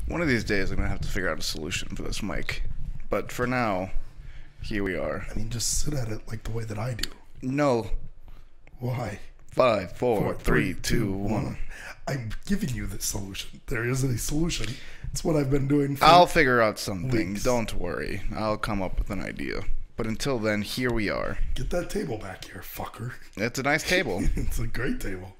One of these days, I'm going to have to figure out a solution for this mic. But for now, here we are. I mean, just sit at it like the way that I do. No. Why? 5, 4, 3, 2, 1. I'm giving you the solution. There isn't a solution. It's what I've been doing for I'll figure out something. weeks. Don't worry. I'll come up with an idea. But until then, here we are. Get that table back here, fucker. It's a nice table. It's a great table.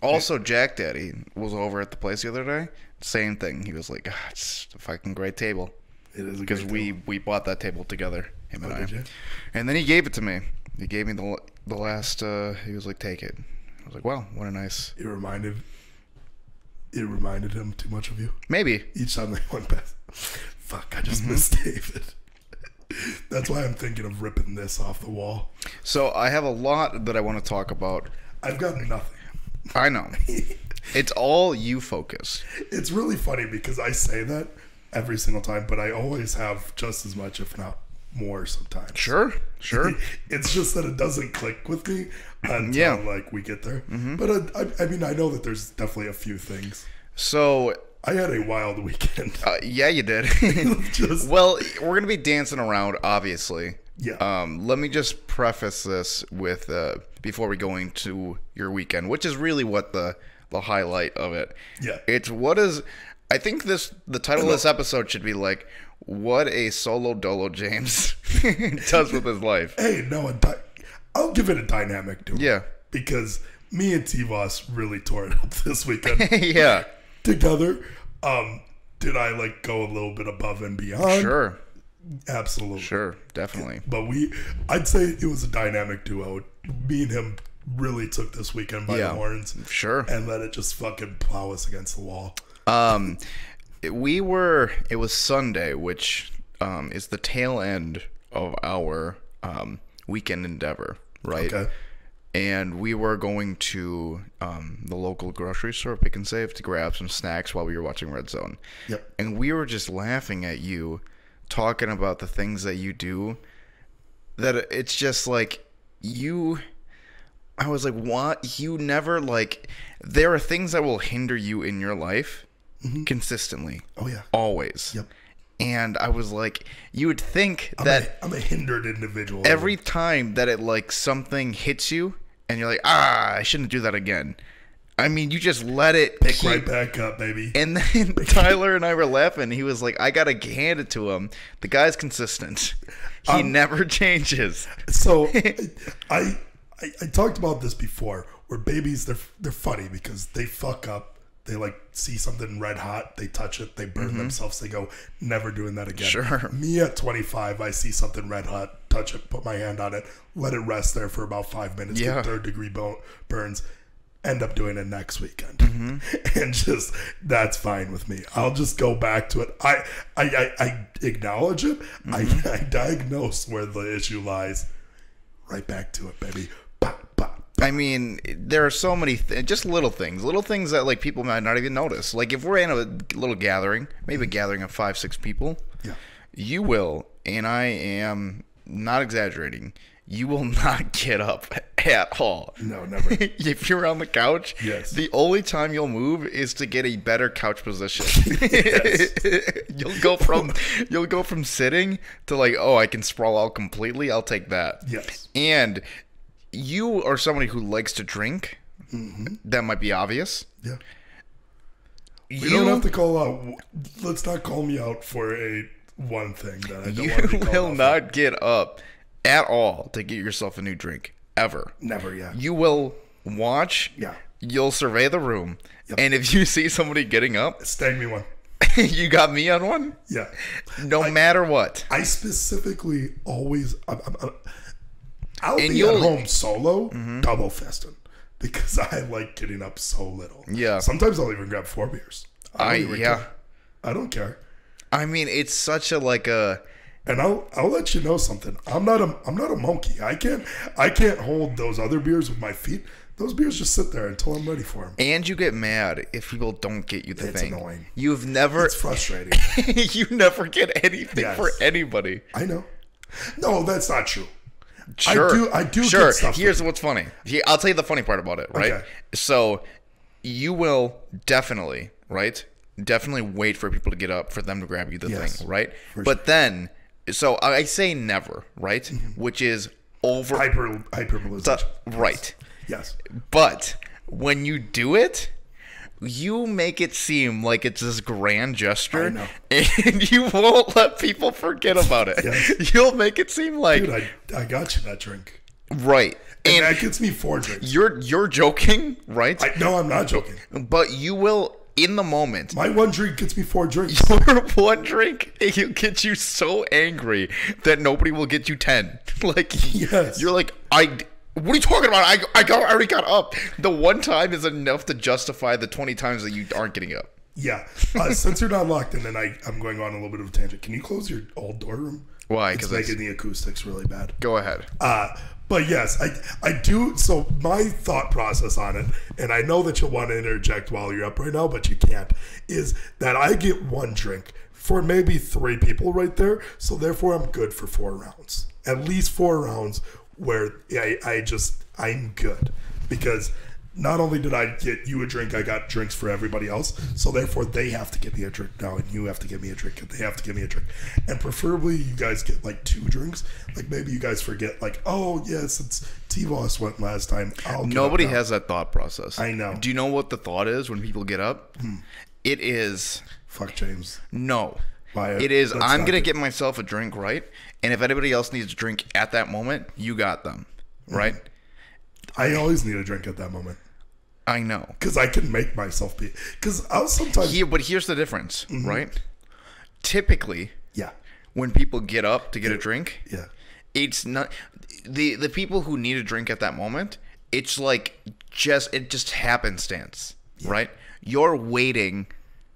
Also, Jack Daddy was over at the place the other day. Same thing. He was like, it's a fucking great table. It is a Because great we bought that table together, him and I. did you? And then he gave it to me. He gave me the last, he was like, take it. I was like, wow, what a nice. It reminded him too much of you. Maybe. Each time they went past. Fuck, I just missed David. That's why I'm thinking of ripping this off the wall. So I have a lot that I want to talk about. I've got nothing. I know. It's all you focused. It's really funny because I say that every single time, but I always have just as much, if not more sometimes. Sure. It's just that it doesn't click with me until like we get there. But I mean, I know that there's definitely a few things. So I had a wild weekend. yeah, you did. Just Well, we're gonna be dancing around, obviously. yeah. Let me just preface this with before we go into your weekend, which is really what the highlight of it. Yeah. It's what is. I think the title of this episode should be like, what a solo dolo James does with his life. Hey, no, I'll give it a dynamic duo. Yeah. Because me and T-Voss really tore it up this weekend. Yeah. Together. Did I like go a little bit above and beyond? Sure. Absolutely. Sure. Definitely. But I'd say it was a dynamic duo. Me and him really took this weekend by the horns. Sure. And let it just fucking plow us against the wall. It was Sunday, which is the tail end of our weekend endeavor, right? Okay. And we were going to the local grocery store, Pick and Save, to grab some snacks while we were watching Red Zone. Yep. And we were just laughing at you, talking about the things that you do, that it's just like I was like, what? You never, like, there are things that will hinder you in your life consistently. Oh, yeah. Always. Yep. And I was like, you would think that I'm a hindered individual. every time that it, like, something hits you and you're like, I shouldn't do that again. I mean, you just let it Pick right back up, baby. And then Tyler and I were laughing. He was like, I got to hand it to him. The guy's consistent. He never changes. So I talked about this before, where babies, they're funny because they fuck up. They like see something red hot, they touch it, they burn themselves, they go, never doing that again. Sure. Me at 25, I see something red hot, touch it, put my hand on it, let it rest there for about 5 minutes, get third-degree burns, end up doing it next weekend. And just, that's fine with me. I'll just go back to it. I acknowledge it. I diagnose where the issue lies. Right back to it, baby. I mean, there are so many just little things that like people might not even notice. Like if we're in a little gathering, maybe a gathering of 5-6 people, you will, and I am not exaggerating, you will not get up at all. No, never. If you're on the couch, the only time you'll move is to get a better couch position. You'll go from sitting to like, oh, I can sprawl out completely. I'll take that. Yes. And you are somebody who likes to drink. That might be obvious. Yeah. We don't have to call out. Let's not call me out for one thing that I don't want to be called out for. You will not get up at all to get yourself a new drink. Ever. Never, yeah. You will watch. Yeah. You'll survey the room. Yep. And if you see somebody getting up. Stag me one. You got me on one? Yeah. No matter what. I specifically always... I'll be at home solo, double fisting, because I like getting up so little. Yeah. Sometimes I'll even grab 4 beers. I don't care. I mean, it's such a like a. And I'll let you know something. I'm not a monkey. I can't hold those other beers with my feet. Those beers just sit there until I'm ready for them. And you get mad if people don't get you the thing. It's annoying. You've never. It's frustrating. You never get anything for anybody. I know. No, that's not true. Sure. I do sure. get stuff. Here's what's funny. I'll tell you the funny part about it, right? Okay. So you will definitely, right? Definitely wait for people to get up for them to grab you the thing, right? But then, so I say never, right? Which is over hyperbolization. Right. Yes. But when you do it, you make it seem like it's this grand gesture, I know. And you won't let people forget about it. Yes. You'll make it seem like, dude, I got you that drink. Right. And that gets me 4 drinks. You're joking, right? No, I'm not joking. But you will, in the moment. My 1 drink gets me 4 drinks. Your 1 drink, it gets you so angry that nobody will get you 10. Like, yes. You're like, what are you talking about? I already got up. The 1 time is enough to justify the 20 times that you aren't getting up. Yeah. Since you're not locked in, and I'm going on a little bit of a tangent, can you close your old door room? Why? It's making the acoustics really bad. Go ahead. But yes, I do. So my thought process on it, and I know that you'll want to interject while you're up right now, but you can't, is that I get 1 drink for maybe 3 people right there. So therefore I'm good for 4 rounds. At least 4 rounds where I'm good. Because not only did I get you a drink, I got drinks for everybody else. So therefore they have to give me a drink now, and you have to give me a drink, and they have to give me a drink. And preferably you guys get like 2 drinks. Like maybe you guys forget, like, oh yeah, since T-Voss went last time, Nobody has that thought process. I know. Do you know what the thought is when people get up? It is, fuck James. No. It is, I'm going to get myself a drink, right? And if anybody else needs a drink at that moment, you got them, right? I always need a drink at that moment. I know. Because I can make myself be. Because I'll sometimes... But here's the difference, right? Typically, yeah, when people get up to get a drink, yeah, it's not... The people who need a drink at that moment, it's like it just happenstance, right? You're waiting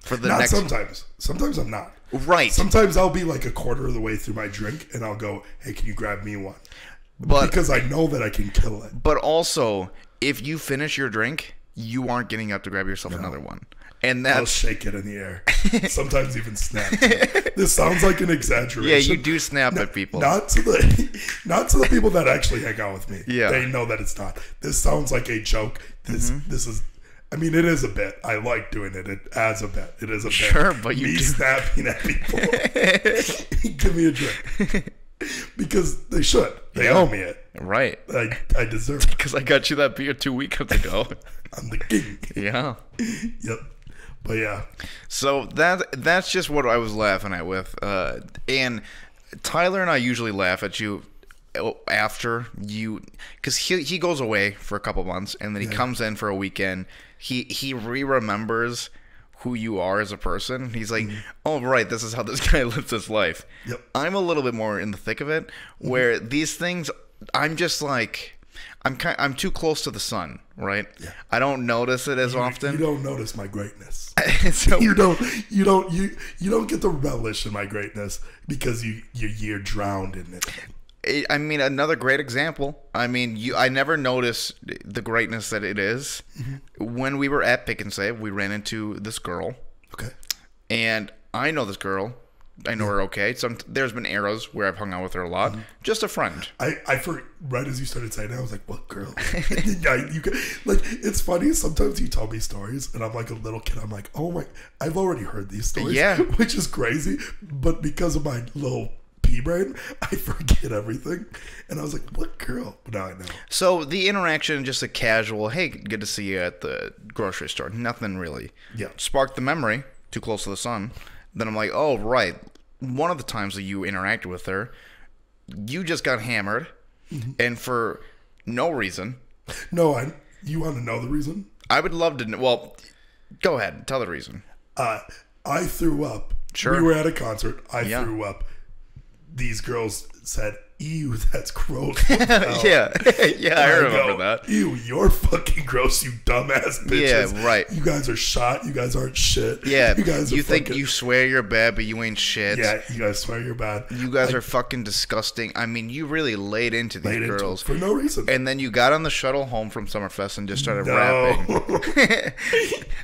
for the next... Sometimes. Sometimes I'm not. Right. Sometimes I'll be like a quarter of the way through my drink, and I'll go, hey, can you grab me one? Because I know that I can kill it. But also, if you finish your drink, you aren't getting up to grab yourself another one. And I'll shake it in the air. Sometimes even snap. This sounds like an exaggeration. Yeah, you do snap at people. Not to the people that actually hang out with me. Yeah. They know that it's not. This sounds like a joke. This is... I mean, it is a bit. I like doing it as a bit. It is a bit. Sure, but you snapping at people. Give me a drink. Because they should. They owe me it. Right. I deserve it. Because I got you that beer 2 weekends ago. I'm the king. Yeah. Yep. But yeah. So that's just what I was laughing at with. And Tyler and I usually laugh at you after you, because he goes away for a couple months, and then he comes in for a weekend. He remembers who you are as a person. He's like, oh, right, this is how this guy lives his life. Yep. I'm a little bit more in the thick of it, where these things, I'm just like, I'm too close to the sun, right? Yeah. I don't notice it as often. You don't notice my greatness. So, you don't get to relish in my greatness because you're drowned in it. I mean, another great example. I mean, I never noticed the greatness that it is. When we were at Pick and Save, we ran into this girl. Okay. And I know this girl. I know her okay. There's been eras where I've hung out with her a lot. Just a friend. Right as you started saying that, I was like, what girl? It's funny. Sometimes you tell me stories, and I'm like a little kid. I'm like, oh my, I've already heard these stories. Yeah. Which is crazy. But because of my little brain, I forget everything, and I was like, what girl? But now I know. So the interaction, just a casual, hey, good to see you at the grocery store, nothing really sparked the memory. Too close to the sun. Then I'm like, oh right, one of the times that you interacted with her, you just got hammered, and for no reason. No, you want to know the reason? I would love to know. Well, go ahead, tell the reason. I threw up. Sure. We were at a concert. I threw up. These girls said, ew, that's gross. Yeah, I remember that. Ew, you're fucking gross, you dumbass bitches. Yeah, right. You guys are shot. You guys aren't shit. Yeah, you think you swear you're bad, but you ain't shit. Yeah, you guys swear you're bad. You guys are fucking disgusting. I mean, you really laid into these girls. For no reason. And then you got on the shuttle home from Summerfest and just started rapping.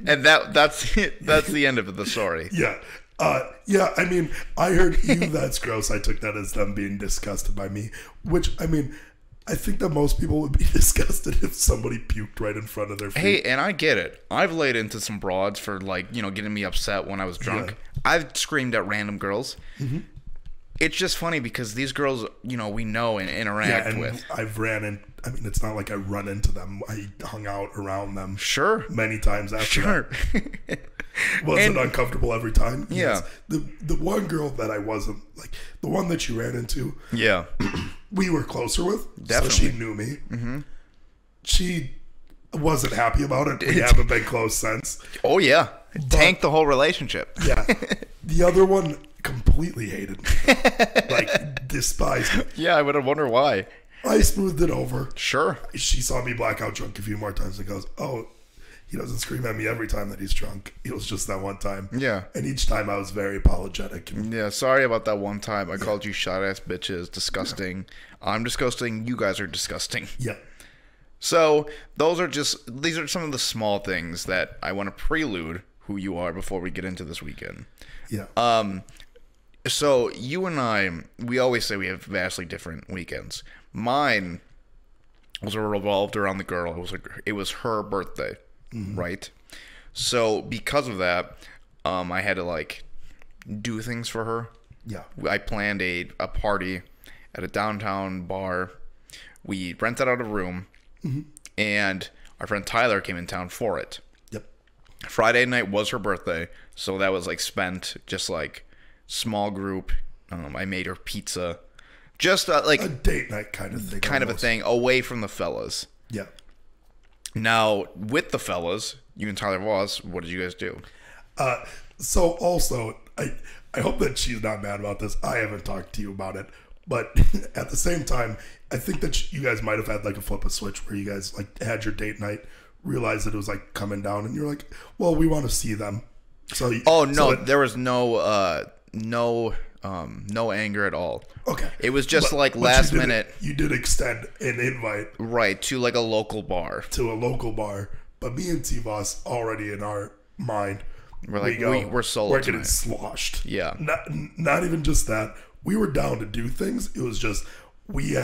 And that's the end of the story. Yeah. I mean, I heard, ew, that's gross. I took that as them being disgusted by me, which, I mean, I think that most people would be disgusted if somebody puked right in front of their feet. Hey, and I get it. I've laid into some broads for, like, you know, getting me upset when I was drunk. Yeah. I've screamed at random girls. Mm-hmm. It's just funny because these girls, you know, we know and interact with. I've ran in. I mean, it's not like I run into them. I hung out around them. Sure. Many times after that. Was it uncomfortable every time? Yeah. Yes. The one girl that I wasn't, like, the one that you ran into. Yeah. We were closer with. Definitely. So she knew me. Mm-hmm. She wasn't happy about it. We haven't been close since. Oh, yeah. It tanked the whole relationship. Yeah. The other one completely hated me. Like, despised me. Yeah, I would have wondered why. I smoothed it over. Sure. She saw me blackout drunk a few more times and goes, oh, he doesn't scream at me every time that he's drunk. It was just that one time. Yeah. And each time I was very apologetic. Yeah, sorry about that one time. I called you shot-ass bitches, disgusting. Yeah. I'm disgusting. You guys are disgusting. Yeah. So these are some of the small things that I want to prelude who you are before we get into this weekend. Yeah. So you and I, we always say we have vastly different weekends. Mine was revolved around the girl. It was her birthday, mm-hmm. right? So because of that, I had to, like, do things for her. Yeah. I planned a party at a downtown bar. We rented out a room, mm-hmm. and our friend Tyler came in town for it. Yep. Friday night was her birthday, so that was, like, spent just, like, small group. I made her pizza. Just like a date night kind of thing. Kind almost. Of a thing away from the fellas. Yeah. Now, with the fellas, you and Tyler Voss, what did you guys do? So also, I hope that she's not mad about this. I haven't talked to you about it. But at the same time, I think that you guys might have had, like, a flip a switch where you guys, like, had your date night, realized that it was, like, coming down, and you're like, well, we want to see them. So there was no anger at all. Okay. It was just last minute. You did extend an invite. Right, to, like, a local bar. But me and T-Voss already in our mind, we're like, we're solo We're tonight. getting sloshed. Yeah. Not even just that. We were down to do things. It was just, we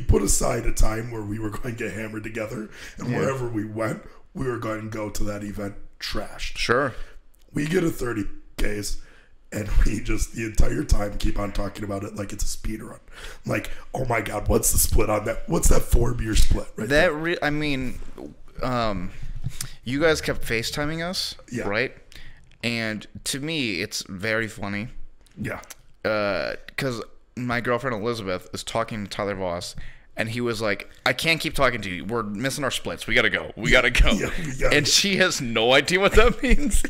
put aside a time where we were going to get hammered together, and wherever we went, we were going to go to that event trashed. Sure. We get a 30 case, and we just the entire time keep on talking about it like it's a speed run. Like, oh my God, what's the split on that? What's that 4-beer split? Right. You guys kept FaceTiming us, yeah. Right? And to me, it's very funny. Yeah. Because my girlfriend Elizabeth is talking to Tyler Voss, and he was like, I can't keep talking to you. We're missing our splits. We gotta go. We gotta go. And she has no idea what that means.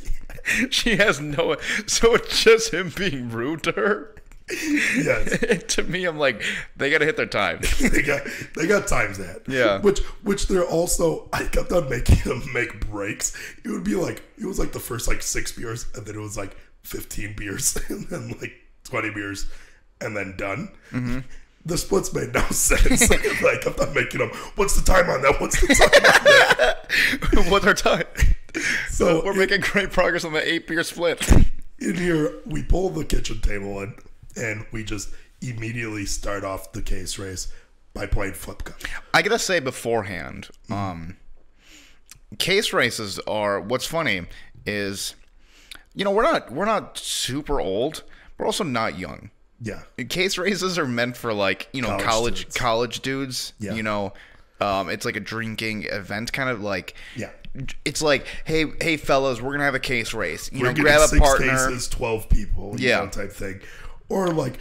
She has so it's just him being rude to her. Yes. To me, I'm like, they gotta hit their time. they got times that. Yeah. Which they're also, I kept on making them make breaks. It was like the first, like, 6 beers, and then it was like 15 beers, and then like 20 beers, and then done. Mm-hmm. The splits made no sense. I kept on making them, what's the time on that? What's the time on that? What's our time? So we're making great progress on the 8-beer split. In here, we pull the kitchen table in, and we just immediately start off the case race by playing flip cup. I gotta say beforehand, case races are, what's funny is, you know, we're not super old, we're also not young. Yeah. Case races are meant for, like, you know, college dudes. Yeah. You know, it's like a drinking event, kind of like. Yeah. It's like, hey fellas, we're gonna have a case race. You we're know, grab a partner. 6 cases, 12 people. Yeah. Type thing, or like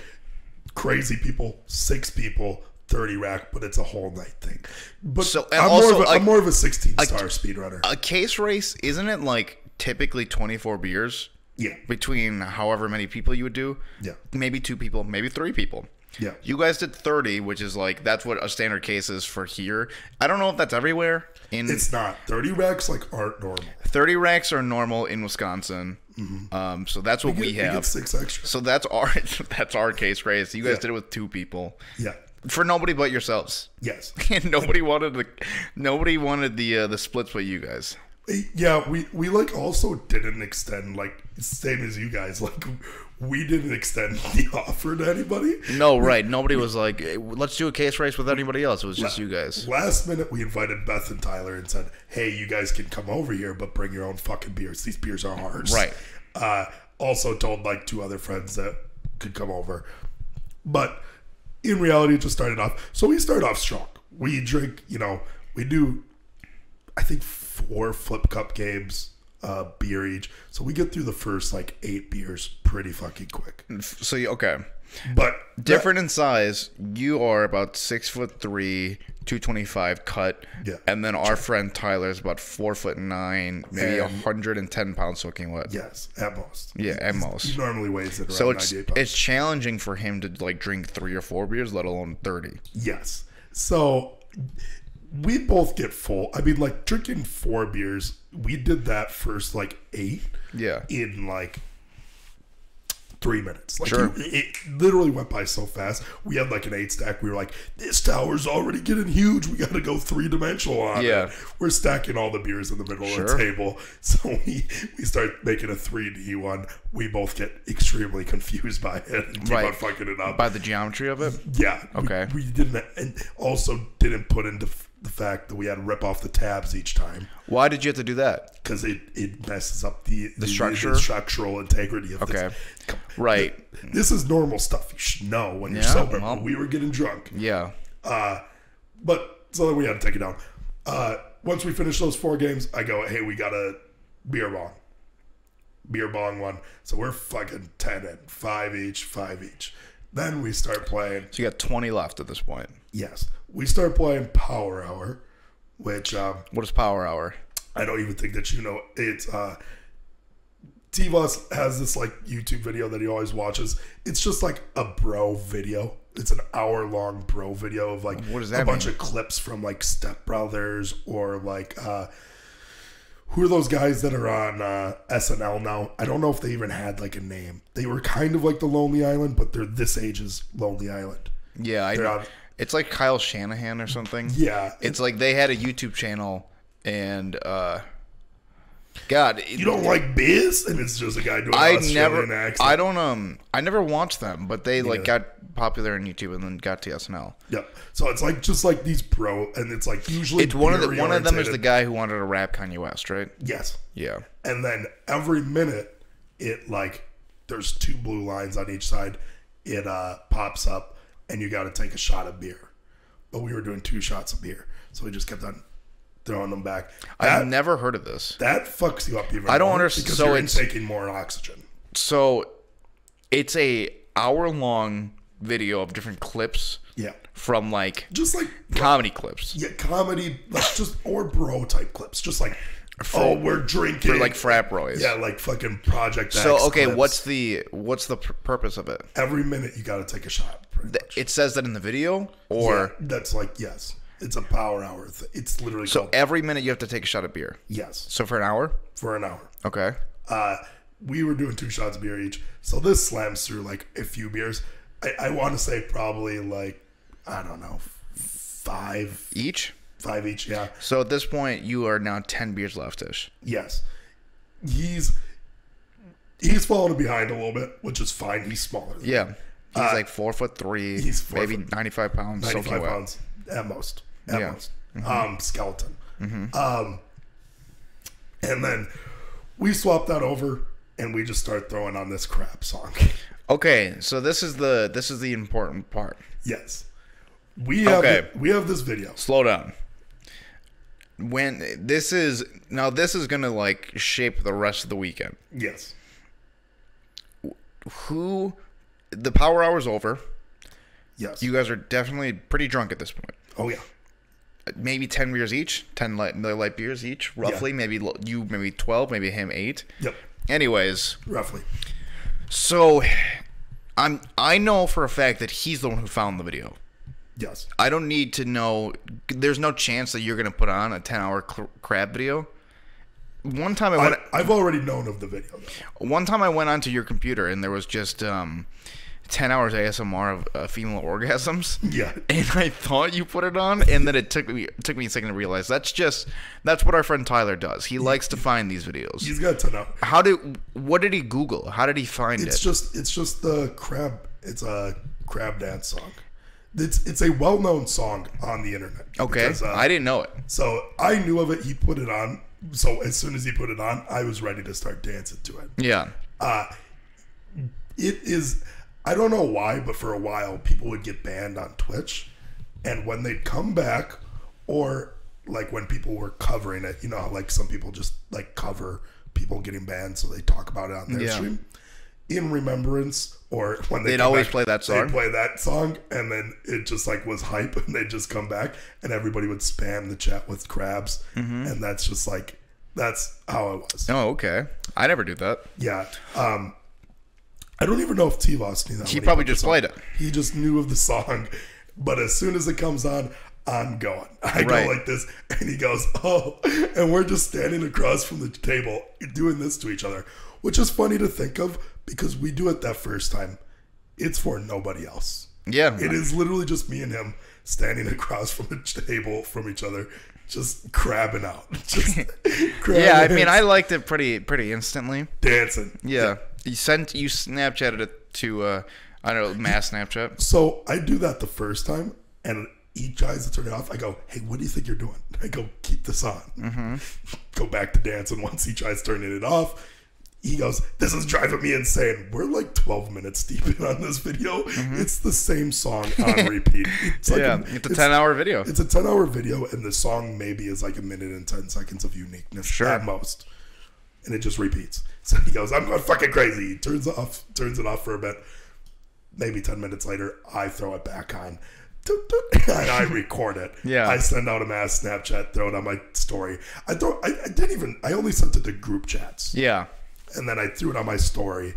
crazy people, 6 people, 30 rack, but it's a whole night thing. But so, I'm more of a 16-star speedrunner. A case race, isn't it like typically 24 beers? Yeah. Between however many people you would do. Yeah. Maybe 2 people, maybe 3 people. Yeah. You guys did 30, which is like, that's what a standard case is for here. I don't know if that's everywhere. It's not. 30 racks aren't normal. 30 racks are normal in Wisconsin. Mm-hmm. So that's what we have. We get 6 extra. So that's our case race. You guys did it with 2 people. Yeah. For nobody but yourselves. Yes. And nobody wanted the splits but you guys. Yeah, we like also didn't extend, like, same as you guys, like, we didn't extend the offer to anybody. No, right. Nobody was like, hey, let's do a case race with anybody else. It was just you guys. Last minute, we invited Beth and Tyler and said, hey, you guys can come over here, but bring your own fucking beers. These beers are ours. Right. Also told, like, 2 other friends that could come over. But in reality, it just started off. So we start off strong. We drink, we do, I think, 4 flip cup games, beer each. So we get through the first, like, 8 beers pretty fucking quick. So, okay. But different in size. You are about 6'3", 225 cut. Yeah. And then our friend Tyler is about 4'9", maybe 110 pounds soaking wet. Yes, at most. Yeah, at most. He normally weighs it around so 98 pounds. it's challenging for him to like drink 3 or 4 beers, let alone 30. Yes. So we both get full. I mean, like, drinking 4 beers, we did that first, like, 8 Yeah. in, like, 3 minutes. Like, Sure. it literally went by so fast. We had, like, an 8 stack. We were like, this tower's already getting huge. We got to go 3-dimensional on it. We're stacking all the beers in the middle of the table. So we start making a 3D one. We both get extremely confused by it and keep on fucking it up. By the geometry of it? Yeah. Okay. We didn't, and also didn't put into the fact that we had to rip off the tabs each time. Why did you have to do that? Because it messes up the structure? the structural integrity of this. Right. This is normal stuff you should know when you're sober. Well, we were getting drunk. Yeah. But so then we had to take it down. Once we finished those 4 games, I go, hey, we got a beer bong one. So we're fucking 10 in, 5 each. Then we start playing. So you got 20 left at this point. Yes. We start playing Power Hour, which... what is Power Hour? I don't even think that you know. It's... T-Voss has this, like, YouTube video that he always watches. It's just, like, a bro video. It's an hour-long bro video of, like, what does that bunch of clips from, like, Step Brothers or, like... who are those guys that are on SNL now? I don't know if they even had, like, a name. They were kind of like the Lonely Island, but they're this age's Lonely Island. Yeah, I know. It's like Kyle Shanahan or something. Yeah. It's like they had a YouTube channel and God, you don't like Biz, and it's just a guy doing an Australian accent. I never watched them, but they like got popular on YouTube and then got to SNL. Yep. So it's like just like these bro, and it's like usually it's one of them is the guy who wanted to rap Kanye West, right? Yes. Yeah. And then every minute, it like there's 2 blue lines on each side. It pops up, and you got to take a shot of beer. But we were doing 2 shots of beer, so we just kept on throwing them back. I've never heard of this. That fucks you up even more. I don't understand. Because so you're taking more oxygen. So it's a hour-long video of different clips. Yeah. From like just like comedy clips. Yeah, comedy, like just or bro type clips. Just like we're drinking for like frat boys. Yeah, like fucking Project X. So okay, clips. what's the purpose of it? Every minute you got to take a shot. It says that in the video, or that's like yes. It's a power hour. It's literally so every minute you have to take a shot of beer. Yes. So for an hour? For an hour. Okay. We were doing 2 shots of beer each. So this slams through like a few beers. I want to say probably like, I don't know, 5 each? 5 each, yeah. So at this point, you are now 10 beers left-ish. Yes. He's falling behind a little bit, which is fine. He's smaller than me. He's like 4'3". He's maybe 95 pounds. 95 pounds at most. At most. Mm-hmm. Skeleton. Mm-hmm. And then we swap that over, and we just start throwing on this crap song. Okay, so this is the important part. Yes. We have this video. Slow down. When this is gonna like shape the rest of the weekend. Yes. The power hour's over. Yes. You guys are definitely pretty drunk at this point. Oh yeah. Maybe 10 beers each, 10 light beers each, roughly. Yeah. Maybe 12, maybe him 8. Yep. Anyways, roughly. So, I know for a fact that he's the one who found the video. Yes. I don't need to know. There's no chance that you're going to put on a 10-hour crab video. One time I've already known of the video, though. One time I went onto your computer and there was just 10 hours ASMR of female orgasms. Yeah. And I thought you put it on, and then it took me a second to realize that's what our friend Tyler does. He likes to find these videos. He's got to know. What did he Google? How did he find it? It's just the crab. It's a crab dance song. It's a well-known song on the internet. Okay. Because, I didn't know it. So I knew of it. He put it on. So as soon as he put it on, I was ready to start dancing to it. Yeah. It is. I don't know why, but for a while, people would get banned on Twitch. And when they'd come back, or like when people were covering it, you know how like some people just like cover people getting banned, so they talk about it on their stream. In remembrance, or when they'd always play that song. They'd play that song, and then it just like was hype, and they'd just come back, and everybody would spam the chat with crabs. And that's just like, that's how it was. Oh, okay. I never do that. Yeah. I don't even know if T-Voss knew that. He probably just played it. He just knew of the song. But as soon as it comes on, I'm going. I go like this, and he goes, oh. And we're just standing across from the table doing this to each other, which is funny to think of because we do it that first time. It's for nobody else. Yeah. It is literally just me and him standing across from the table from each other, just crabbing out. Just crabbing. Yeah, I mean, I liked it pretty instantly. Dancing. Yeah. You Snapchatted it to I don't know, mass Snapchat. So I do that the first time, and he tries to turn it off. I go, hey, what do you think you're doing? I go, keep this on. Go back to dancing. Once he tries turning it off, he goes, this is driving me insane. We're like 12 minutes deep in on this video. It's the same song on repeat. It's like it's a 10-hour video. It's a 10-hour video, and the song maybe is like 1 minute and 10 seconds of uniqueness at most. And it just repeats. So he goes, I'm going fucking crazy. He turns it off for a bit. Maybe 10 minutes later, I throw it back on. And I record it. Yeah. I send out a mass Snapchat, throw it on my story. I only sent it to group chats. Yeah. And then I threw it on my story.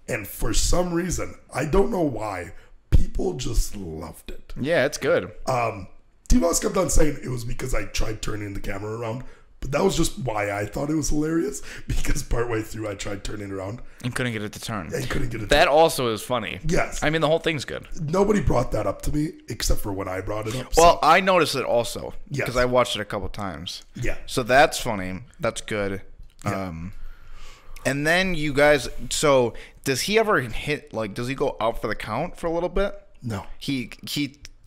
And for some reason, I don't know why, people just loved it. Yeah, it's good. T-Voss kept on saying it was because I tried turning the camera around. But that was just why I thought it was hilarious, because partway through I tried turning around. And couldn't get it to turn. And couldn't get it to That turn. also is funny. Yes. I mean, the whole thing's good. Nobody brought that up to me except for when I brought it up. Well, I noticed it also. Yes. Because I watched it a couple times. Yeah. So that's funny. That's good. Yeah. And then you guys, so does he ever hit, like, does he go out for the count for a little bit? No. He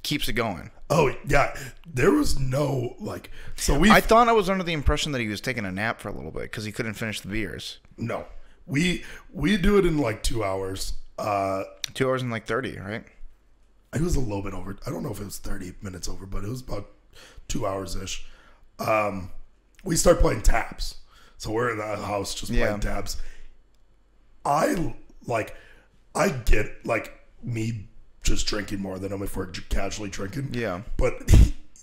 keeps it going. Oh, yeah. There was no, like, so I thought I was under the impression that he was taking a nap for a little bit because he couldn't finish the beers. No. We do it in like 2 hours. 2 hours and like 30, right? It was a little bit over. I don't know if it was 30 minutes over, but it was about 2 hours-ish. We start playing taps. So we're in the house just playing taps. I get, like, me just drinking more than him if we're casually drinking. Yeah. But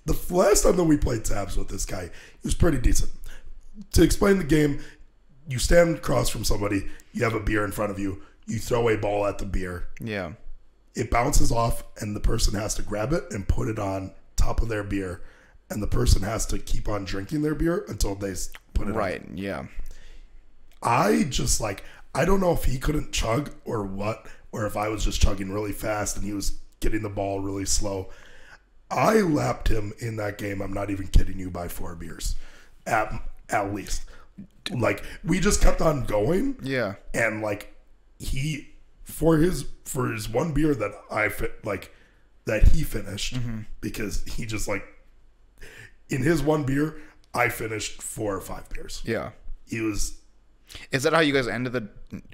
the last time that we played tabs with this guy, he was pretty decent. To explain the game, you stand across from somebody, you have a beer in front of you, you throw a ball at the beer. Yeah. It bounces off, and the person has to grab it and put it on top of their beer, and the person has to keep on drinking their beer until they put it on. Right, yeah. I just, like, I don't know if he couldn't chug or what, or if I was just chugging really fast and he was getting the ball really slow. I lapped him in that game, I'm not even kidding you, by 4 beers. At least. Like, we just kept on going. Yeah. And, like, he, for his 1 beer that that he finished, because he just, like, in his 1 beer, I finished 4 or 5 beers. Yeah. He was... Is that how you guys ended the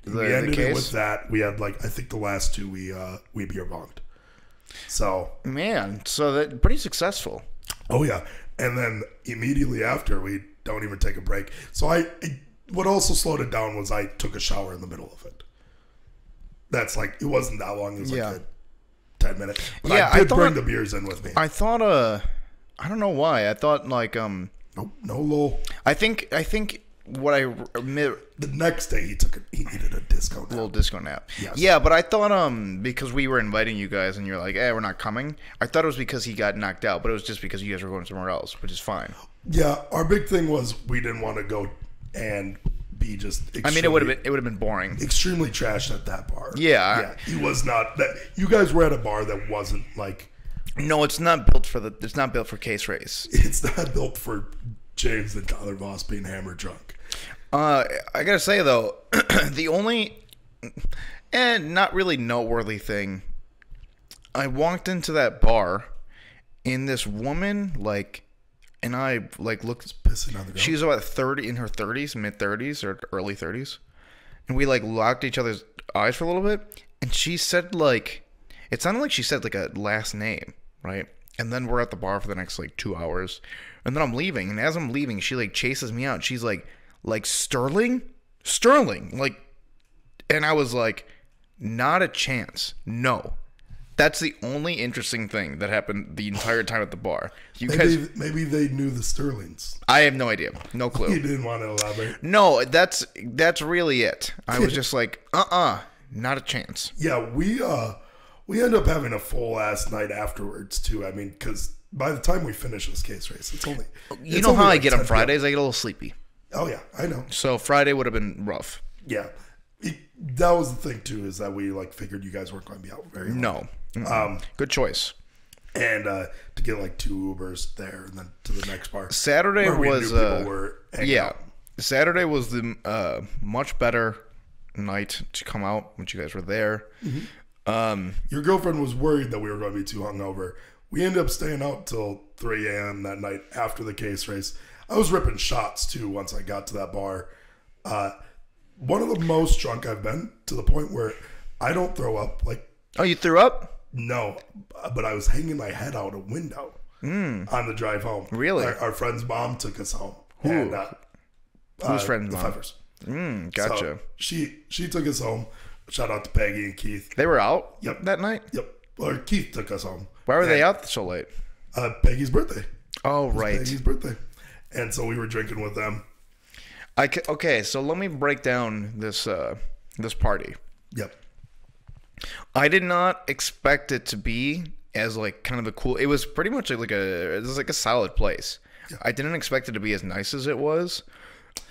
we ended case? it with that. We had, like, I think the last 2 we beer bonged. So man, so that pretty successful. Oh yeah, and then immediately after we don't even take a break. So what also slowed it down was I took a shower in the middle of it. That's like, it wasn't that long. It was like 10 minutes. But yeah, I did bring the beers in with me. I thought I don't know why. I thought like nope, no lol. I think what I admit, the next day he needed a disco nap. Little disco nap. Yes. Yeah, but I thought because we were inviting you guys and you're like, we're not coming. I thought it was because he got knocked out, but it was just because you guys were going somewhere else, which is fine. Yeah, our big thing was we didn't want to go and be just. I mean, it would have been boring. Extremely trashed at that bar. Yeah, he was not that. You guys were at a bar that wasn't like. No, it's not built for it's not built for case race. It's not built for James and Tyler Voss being hammered drunk. I gotta say though, the only and not really noteworthy thing, I walked into that bar, and this woman and I looked pissing on the ground. She was about 30 in her 30s, mid 30s or early 30s, and we locked each other's eyes for a little bit, and she said it sounded like she said a last name, right? And then we're at the bar for the next 2 hours, and then I'm leaving, and as I'm leaving, she chases me out. She's like Sterling, and I was like, not a chance, no. That's the only interesting thing that happened the entire time at the bar. Maybe they knew the Sterlings. I have no idea. No clue. You didn't want to elaborate. No, that's really it. I was just like, not a chance. Yeah, we end up having a full ass night afterwards too. I mean, because by the time we finish this case race, it's only. You know how I get on Fridays? I get a little sleepy. Oh yeah, I know. So Friday would have been rough. Yeah, that was the thing too, is that we figured you guys weren't going to be out very long. No. Good choice. And to get 2 Ubers there and then to the next bar. Saturday was out. Saturday was the much better night to come out when you guys were there. Mm-hmm. Your girlfriend was worried that we were going to be too hungover. We ended up staying out till 3 a.m. that night after the case race. I was ripping shots too once I got to that bar. One of the most drunk I've been, to the point where I don't throw up. Oh, you threw up? No, but I was hanging my head out a window on the drive home. Really? Our friend's mom took us home. Who? And, whose friend's mom? The Pfeffers. Gotcha. So she took us home. Shout out to Peggy and Keith. They were out Yep. that night? Yep. Or Keith took us home. Why were they out so late? Peggy's birthday. Oh, right. Peggy's birthday. And so we were drinking with them. Okay, so let me break down this party. Yep. I did not expect it to be as kind of a cool. It was pretty much it was a solid place. Yeah. I didn't expect it to be as nice as it was.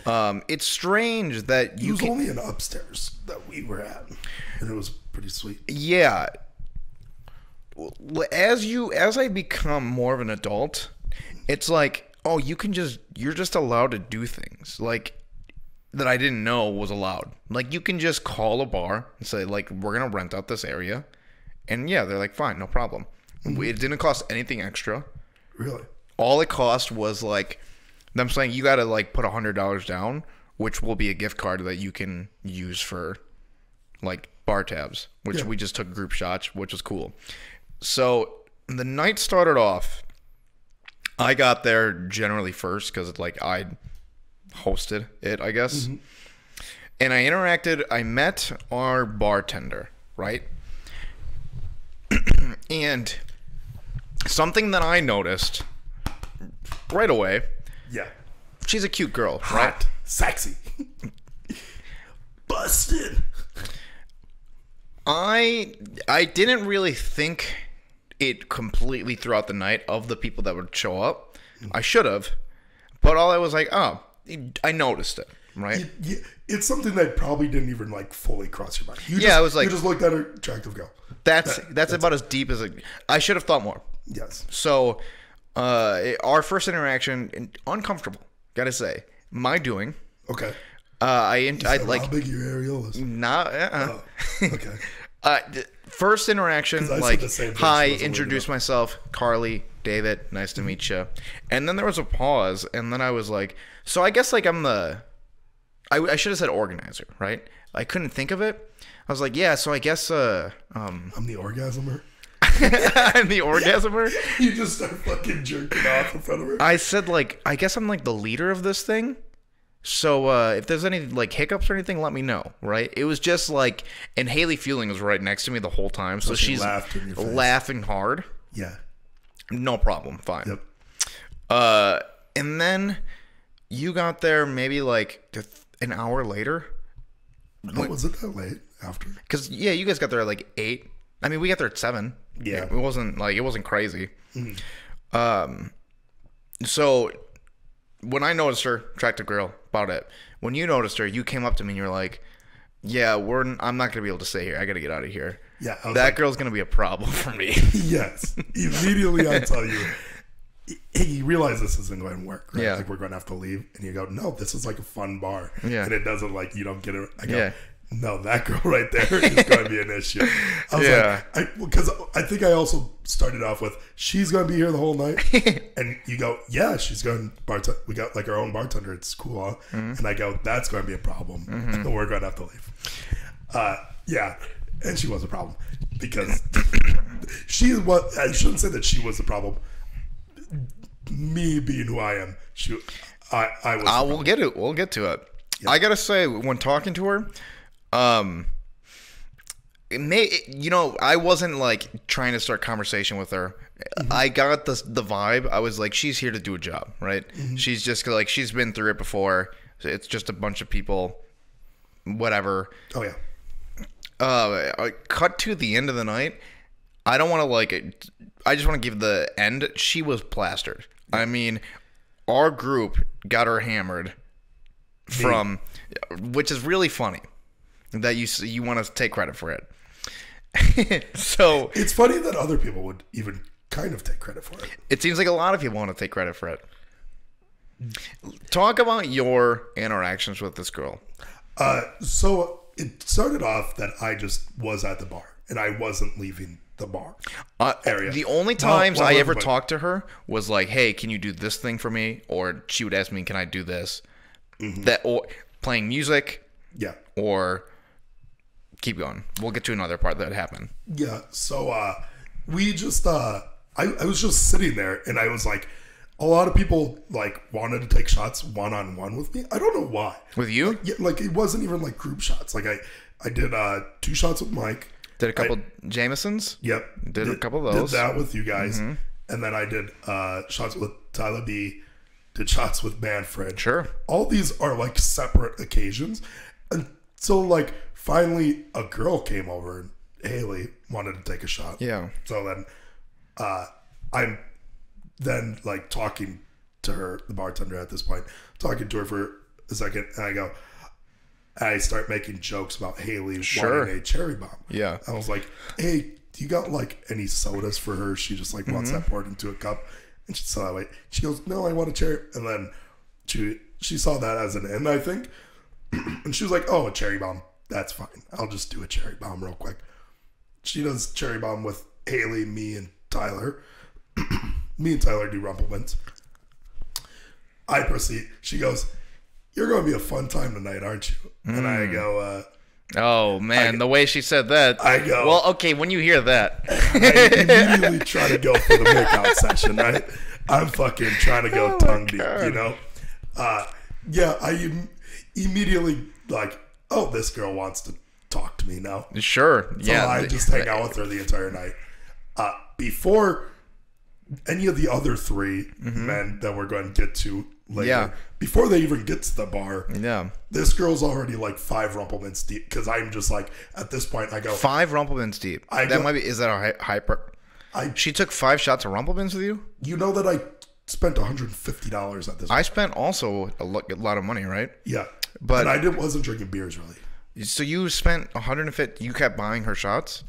It's strange that it was only an upstairs that we were at, and it was pretty sweet. Yeah. As I become more of an adult, it's you're just allowed to do things that I didn't know was allowed. You can just call a bar and say, we're going to rent out this area. And yeah, they're fine, no problem. Mm-hmm. It didn't cost anything extra. Really? All it cost was them saying you got to put $100 down, which will be a gift card that you can use for bar tabs, which we just took group shots, which was cool. So the night started off. I got there generally first because I hosted it, I guess. Mm-hmm. And I met our bartender, right? And something that I noticed right away. Yeah. She's a cute girl, hot, right? Sexy. Busted. I didn't really think it completely throughout the night of the people that would show up. I should have. But all I was I noticed it, right? It's something that probably didn't even fully cross your mind. You just looked at her, attractive girl. That's about as deep as I should have thought more. Yes. So, our first interaction, uncomfortable, gotta say. My doing. Okay. How big are your areolas? Not. Okay. First interaction, hi, introduce myself, Carly, David, nice to meet you. And then there was a pause, and then I was so I guess I'm I should have said organizer, right? I couldn't think of it. I was yeah, so I guess I'm the orgasmer. I'm the orgasmer. You just start fucking jerking off in front of her. I said I guess I'm the leader of this thing. So if there's any hiccups or anything, let me know, right? It was just and Haley Fueling was right next to me the whole time, so she's laughing hard. Yeah. No problem, fine. Yep. And then you got there maybe an hour later. Oh, was it that late after? Because you guys got there at 8. I mean, we got there at 7. Yeah. It wasn't it wasn't crazy. Mm-hmm. So when I noticed her, attractive girl, about it. When you noticed her, you came up to me and you're like, yeah, I'm not going to be able to stay here. I got to get out of here. Yeah. That girl's going to be a problem for me. Yes. Immediately I tell you, hey, you realize this isn't going to work, right? Yeah. Like, we're going to have to leave. And you go, no, this is like a fun bar. Yeah. And it doesn't, like, you don't get it. I go, no, that girl right there is going to be an issue. I was like, because I think I also started off with, she's going to be here the whole night. And you go, yeah, she's going to bartend. We got like our own bartender. It's cool, huh? Mm-hmm. And I go, that's going to be a problem. Mm-hmm. We're going to have to leave. Yeah. And she was a problem because she was, I shouldn't say that she was the problem. Me being who I am, I was. We'll get it. We'll get to it. Yeah. I gotta say, when talking to her, I wasn't like trying to start conversation with her. Mm-hmm. I got the vibe. I was like, she's here to do a job, right? Mm-hmm. She's just like, she's been through it before. So it's just a bunch of people, whatever. Oh yeah. I cut to the end of the night. I don't want to like it. I just want to give the end. She was plastered. Yeah. I mean, our group got her hammered from, which is really funny that you want to take credit for it. So it's funny that other people would even kind of take credit for it. It seems like a lot of people want to take credit for it. Talk about your interactions with this girl. So it started off that I just was at the bar and I wasn't leaving the bar area. The only times I ever talked to her was like, hey, can you do this thing for me? Or she would ask me, can I do this? Mm-hmm. That, or playing music. Yeah. Or keep going. We'll get to another part that happened. Yeah. So we just, I was just sitting there and I was like, a lot of people like wanted to take shots one-on-one with me. I don't know why. With you? Like it wasn't even like group shots. Like I did 2 shots with Mike. Did a couple Jamesons? Yep. Did a couple of those. Did that with you guys. Mm-hmm. And then I did shots with Tyler B. Did shots with Manfred. Sure. All these are like separate occasions. And so like finally a girl came over and Haley wanted to take a shot. Yeah. So then I'm then like talking to her, the bartender at this point, talking to her for a second. And I start making jokes about Haley wanting a cherry bomb. Yeah. I was like, hey, do you got like any sodas for her? She just like wants that poured into a cup. And she saw that way. She goes, no, I want a cherry. And then she saw that as an end, I think. And she was like, oh, a cherry bomb. That's fine. I'll just do a cherry bomb real quick. She does cherry bomb with Haley, me, and Tyler. Me and Tyler do Rumplemans. I proceed. She goes, you're going to be a fun time tonight, aren't you? And I go, oh, man, the way she said that. I go, well, okay, when you hear that. I immediately try to go for the makeout session, right? I'm fucking trying to go tongue deep, you know? Yeah, I immediately like, oh, this girl wants to talk to me now. Sure, so yeah. I just hang out with her the entire night. Before any of the other 3 men that we're going to get to later, before they even get to the bar, this girl's already like 5 Rumplemans deep. Because I'm just like, at this point, I go 5 Rumplemans deep. Is that a hyper? She took 5 shots of Rumplemans with you. You know that I spent $150 at this. I spent also a lot of money, right? Yeah, but and I wasn't drinking beers really. So you spent 150. You kept buying her shots.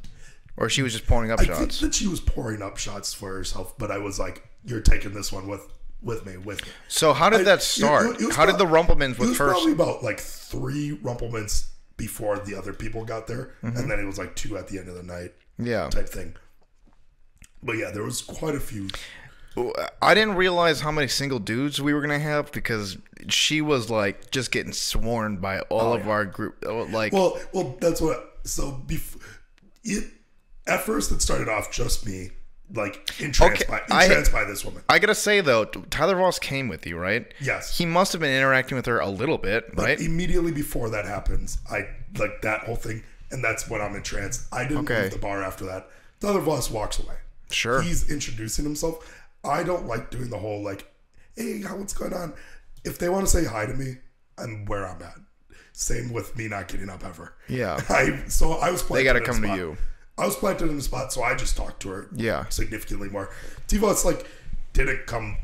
Or she was just pouring up shots? I think that she was pouring up shots for herself, but I was like, you're taking this one with me. So how did that start? How did the Rumplemans with first? It was probably about like 3 Rumplemans before the other people got there, and then it was like 2 at the end of the night type thing. But yeah, there was quite a few. I didn't realize how many single dudes we were going to have because she was like just getting sworn by all of our group. Like, well, that's what. So at first, it started off just me, like entranced by this woman. I gotta say though, Tyler Voss came with you, right? Yes. He must have been interacting with her a little bit, right? Immediately before that happens, I like that whole thing, and that's when I'm entranced. I didn't leave the bar after that. Tyler Voss walks away. Sure. He's introducing himself. I don't like doing the whole like, hey, what's going on? If they want to say hi to me, I'm where I'm at. Same with me not getting up ever. Yeah. I was planted. They got to come to you. I was planted in the spot, so I just talked to her. Yeah. Significantly more. T-Voss like didn't come.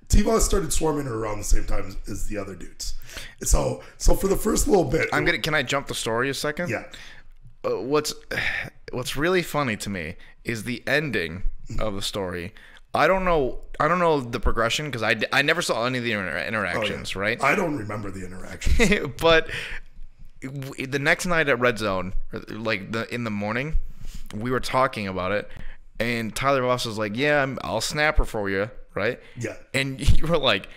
T-Boss started swarming her around the same time as the other dudes. So for the first little bit, Can I jump the story a second? Yeah. What's really funny to me is the ending of the story. I don't know the progression because I never saw any of the interactions, right? I don't remember the interactions. But the next night at Red Zone, like in the morning, we were talking about it, and Tyler Voss was like, "Yeah, I'll snap her for you," right? Yeah. And you were like,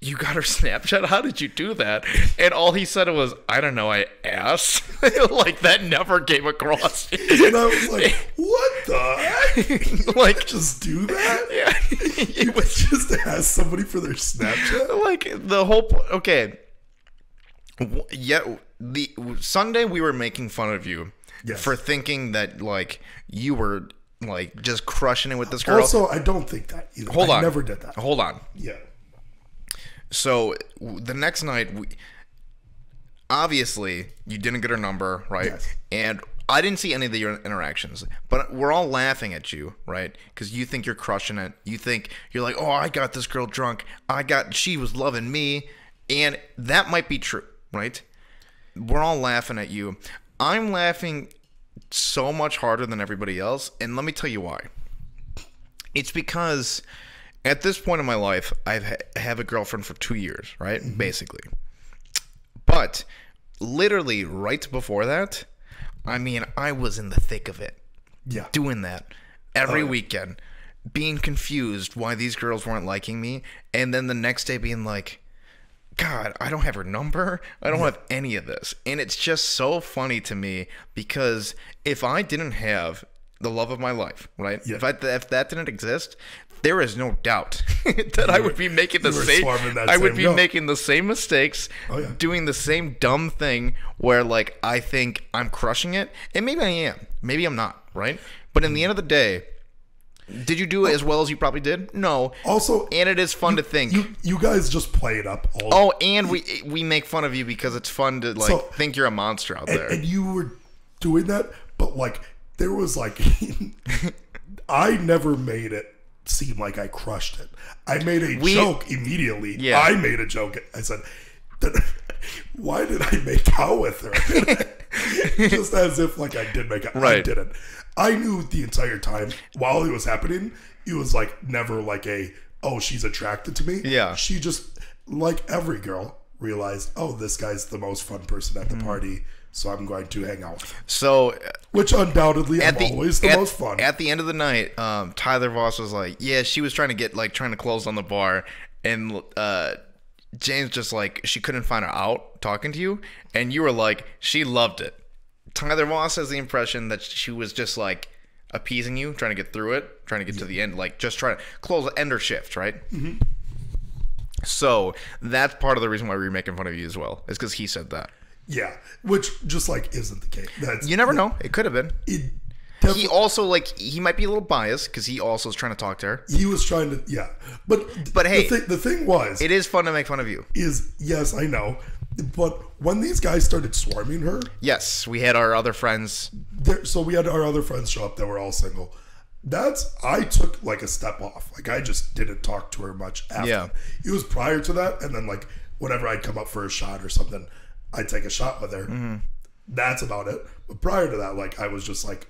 "You got her Snapchat? How did you do that?" And all he said was, "I don't know, I asked." Like, that never came across. And I was like, what the heck? Like, just do that? Yeah. You would just ask somebody for their Snapchat? Like, the whole... Okay. Yeah, the Sunday we were making fun of you for thinking that, like, you were, like, just crushing it with this girl. Also, I don't think that either. I never did that. Hold on. Yeah. So the next night, obviously you didn't get her number, right? Yes. And I didn't see any of the interactions, but we're all laughing at you, right? Because you think you're crushing it. You think you're like, oh, I got this girl drunk. She was loving me, and that might be true, right? We're all laughing at you. I'm laughing so much harder than everybody else, and let me tell you why. It's because at this point in my life, I have a girlfriend for 2 years, right? Mm-hmm. Basically. But literally right before that, I mean, I was in the thick of it. Yeah. Doing that every weekend, being confused why these girls weren't liking me, and then the next day being like, God, I don't have her number. I don't have any of this. And it's just so funny to me because if I didn't have the love of my life, right? Yeah. If that didn't exist, there is no doubt that I would be making the same. I would be making the same mistakes, doing the same dumb thing where, like, I think I'm crushing it, and maybe I am, maybe I'm not, right? But in the end of the day, did you do it as well as you probably did? No. Also, and it is fun to think. You guys just play it up. And we make fun of you because it's fun to think you're a monster out there. And you were doing that, but like there was like, I never made it seem like I crushed it. I made a joke immediately. Yeah. I made a joke. I said, why did I make out with her? Just as if like I did make out. Right. I didn't. I knew the entire time while it was happening, it was like never like she's attracted to me. Yeah. She just, like every girl, realized, this guy's the most fun person at the party, so I'm going to hang out with him. So, which undoubtedly I'm always the most fun. At the end of the night, Tyler Voss was like, yeah, she was trying to close on the bar, and James just like, she couldn't find her out talking to you, and you were like, she loved it. Tyler Voss has the impression that she was just like appeasing you, trying to get through it, trying to get to the end, like just trying to end her shift, right? Mm-hmm. So that's part of the reason why we were making fun of you as well, is because he said that. Yeah, which just like isn't the case. You never know. It could have been. He also he might be a little biased because he also is trying to talk to her. He was trying to, but hey, the thing was, it is fun to make fun of you. Yes, I know. But when these guys started swarming her... Yes, we had our other friends. So we had our other friends show up that were all single. I took like a step off. Like I just didn't talk to her much after. Yeah. It was prior to that. And then like whenever I'd come up for a shot or something, I'd take a shot with her. Mm-hmm. That's about it. But prior to that, like I was just like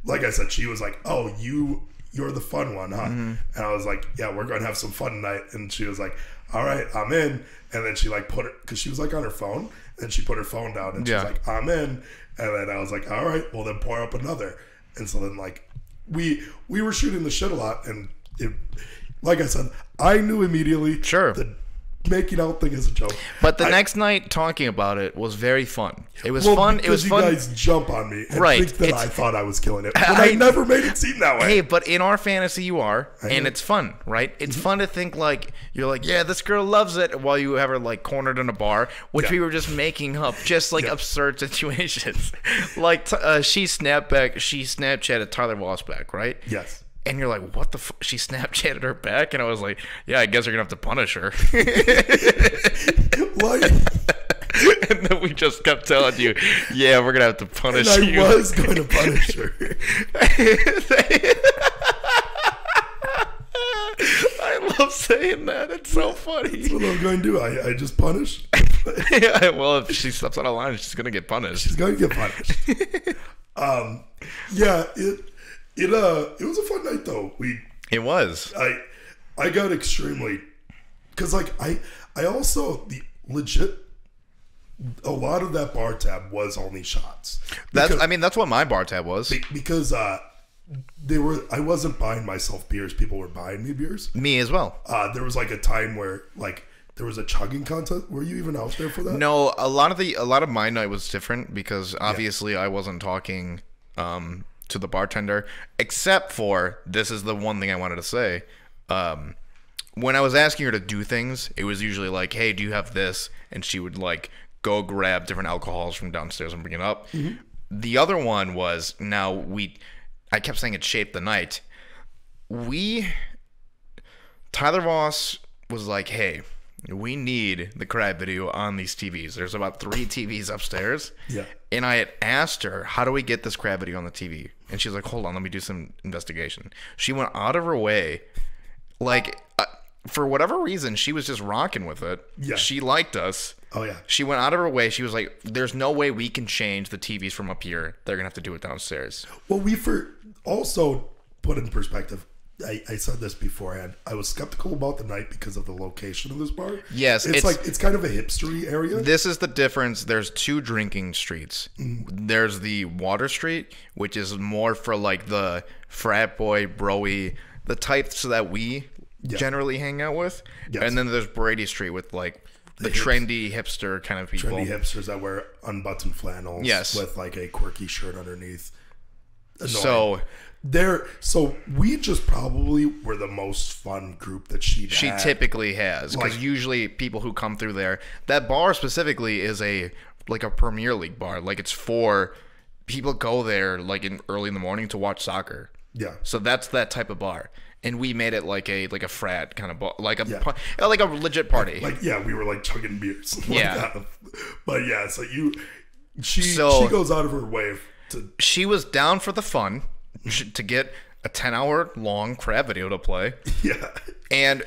I said, she was like, oh, you're the fun one, huh? Mm-hmm. And I was like, yeah, we're going to have some fun tonight. And she was like, all right, I'm in. And then she like because she was like on her phone, and she put her phone down and she was like, I'm in. And then I was like, all right, well then pour up another. And so then like we were shooting the shit a lot, and like I said, I knew immediately the making out thing is a joke. But the next night talking about it was very fun. It was fun. It was fun. You guys jump on me and think that I thought I was killing it. But I never made it seem that way. Hey, but in our fantasy you are, and it's fun, right? It's fun to think like, you're like, yeah, this girl loves it, while you have her like cornered in a bar, which we were just making up, just like absurd situations. Like she Snapchatted Tyler Voss back, right? Yes. And you're like, what the fuck? She Snapchatted her back? And I was like, yeah, I guess you're going to have to punish her. What? And then we just kept telling you, yeah, we're going to have to punish you. I was going to punish her. I love saying that. It's so funny. That's what I'm going to do. I just punish. Yeah, well, if she steps out of line, she's gonna get punished. She's going to get punished. Yeah, it was a fun night though. It was. I got extremely, because like I also the legit. A lot of that bar tab was only shots. That's what my bar tab was. Because I wasn't buying myself beers. People were buying me beers. Me as well. There was like a time where like there was a chugging contest. Were you even out there for that? No, a lot of my night was different because obviously I wasn't talking to the bartender, except for, this is the one thing I wanted to say. When I was asking her to do things, it was usually like, hey, do you have this? And she would like go grab different alcohols from downstairs and bring it up. Mm-hmm. The other one was, I kept saying it shaped the night. Tyler Voss was like, hey, we need the crab video on these TVs. There's about 3 TVs upstairs. Yeah. And I had asked her, how do we get this crab video on the TV? And she's like, hold on, let me do some investigation. She went out of her way, like, for whatever reason, she was just rocking with it. Yeah. She liked us. Oh, yeah. She went out of her way. She was like, there's no way we can change the TVs from up here. They're going to have to do it downstairs. Well, also put in perspective, I said this beforehand. I was skeptical about the night because of the location of this bar. Yes. It's kind of a hipstery area. This is the difference. There's 2 drinking streets. Mm. There's the Water Street, which is more for like the frat boy, broy, the types that we generally hang out with. Yes. And then there's Brady Street with like the trendy hipster kind of people. Trendy hipsters that wear unbuttoned flannels with like a quirky shirt underneath. Annoying. So we just probably were the most fun group that she typically has, because usually people who come through there, that bar specifically is like a Premier League bar. Like, it's for people go there like early in the morning to watch soccer. Yeah. So that's that type of bar. And we made it like a frat kind of bar, like a legit party. We were like chugging beers. But yeah, so she goes out of her way to. She was down for the fun to get a 10-hour long crab video to play. Yeah. And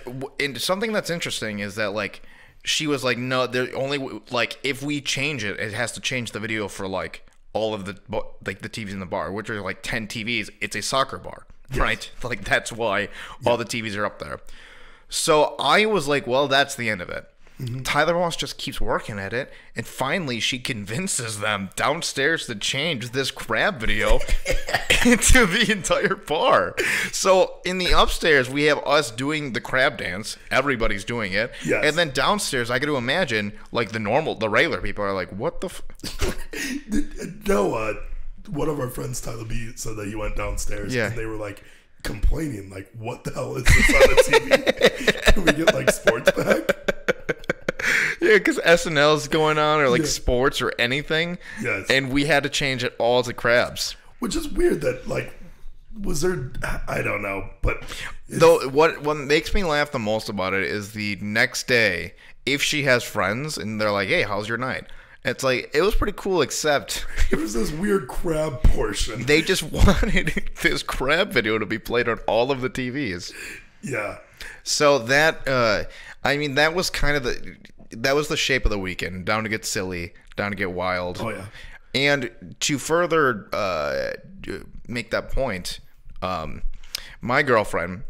something that's interesting is that like she was like, no, there only like if we change it, it has to change the video for like all of the TVs in the bar, which are like 10 TVs. It's a soccer bar. Yes. Right? Like, that's why all the TVs are up there. So I was like, well, that's the end of it. Mm-hmm. Tyler Ross just keeps working at it, and finally she convinces them downstairs to change this crab video into the entire bar. So in the upstairs, we have us doing the crab dance. Everybody's doing it. Yes. And then downstairs, I got to imagine, like, the regular people are like, what the No, one of our friends, Tyler B, said that he went downstairs and they were like complaining, like, what the hell is this on the TV? Can we get like sports back? Yeah, because SNL's going on, or like sports or anything. Yes. And we had to change it all to crabs. Which is weird that, like, was there, I don't know, but. Though what makes me laugh the most about it is the next day, if she has friends and they're like, hey, how's your night? It's like, it was pretty cool, except it was this weird crab portion. They just wanted this crab video to be played on all of the TVs. Yeah. So that, that was kind of that was the shape of the weekend. Down to get silly, down to get wild. Oh, yeah. And to further make that point, my girlfriend,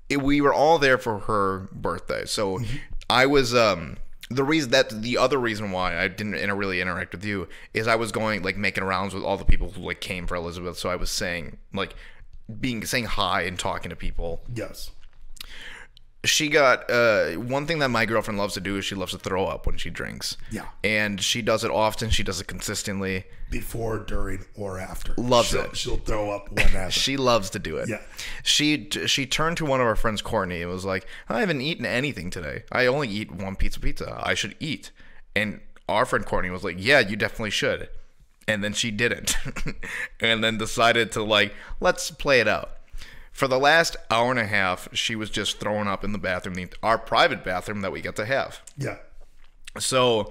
we were all there for her birthday. So I was... the other reason why I didn't really interact with you is I was going, like, making rounds with all the people who like came for Elizabeth. So I was saying hi and talking to people. Yes. She got one thing that my girlfriend loves to do is she loves to throw up when she drinks. Yeah. And she does it often. She does it consistently. Before, during, or after. Loves it. She'll throw up whenever. She loves to do it. Yeah. She turned to one of our friends, Courtney, and was like, I haven't eaten anything today. I only eat one pizza. I should eat. And our friend Courtney was like, yeah, you definitely should. And then she didn't. And then decided to, like, let's play it out. For the last hour and a half, she was just throwing up in the bathroom, our private bathroom that we get to have. Yeah. So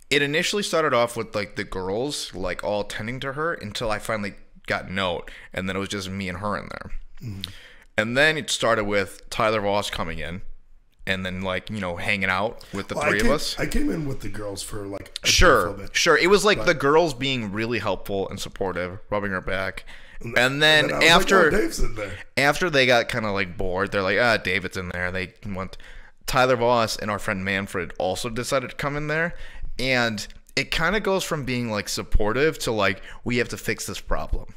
it initially started off with, like, the girls, like, all tending to her until I finally got note, and then it was just me and her in there. Mm-hmm. And then it started with Tyler Voss coming in. And then, like, you know, hanging out with the three of us. I came in with the girls for, like, Sure. It was, like, the girls being really helpful and supportive, rubbing her back. And then after, like, oh, Dave's in there. After they got kind of, like, bored, they're like, David's in there. They want Tyler Voss and our friend Manfred also decided to come in there. And it kind of goes from being, like, supportive to, like, we have to fix this problem.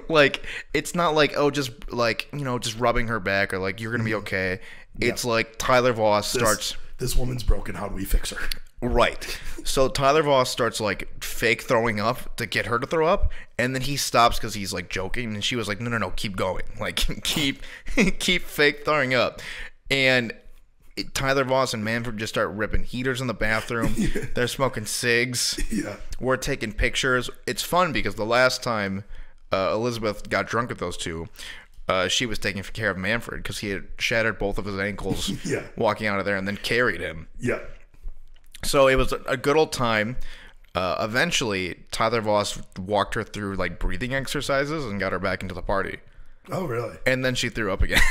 Like, it's not like, oh, just, like, you know, just rubbing her back or, like, you're going to be okay. It's like Tyler Voss starts... This woman's broken. How do we fix her? Right. So Tyler Voss starts, like, fake throwing up to get her to throw up, and then he stops because he's, like, joking, and she was like, no, keep going. Like, keep fake throwing up. And Tyler Voss and Manfred just start ripping heaters in the bathroom. Yeah. They're smoking cigs. Yeah. We're taking pictures. It's fun because the last time Elizabeth got drunk with those two, she was taking care of Manfred because he had shattered both of his ankles walking out of there and then carried him. Yeah. So it was a good old time. Eventually, Tyler Voss walked her through, like, breathing exercises and got her back into the party. Oh, really? And then she threw up again.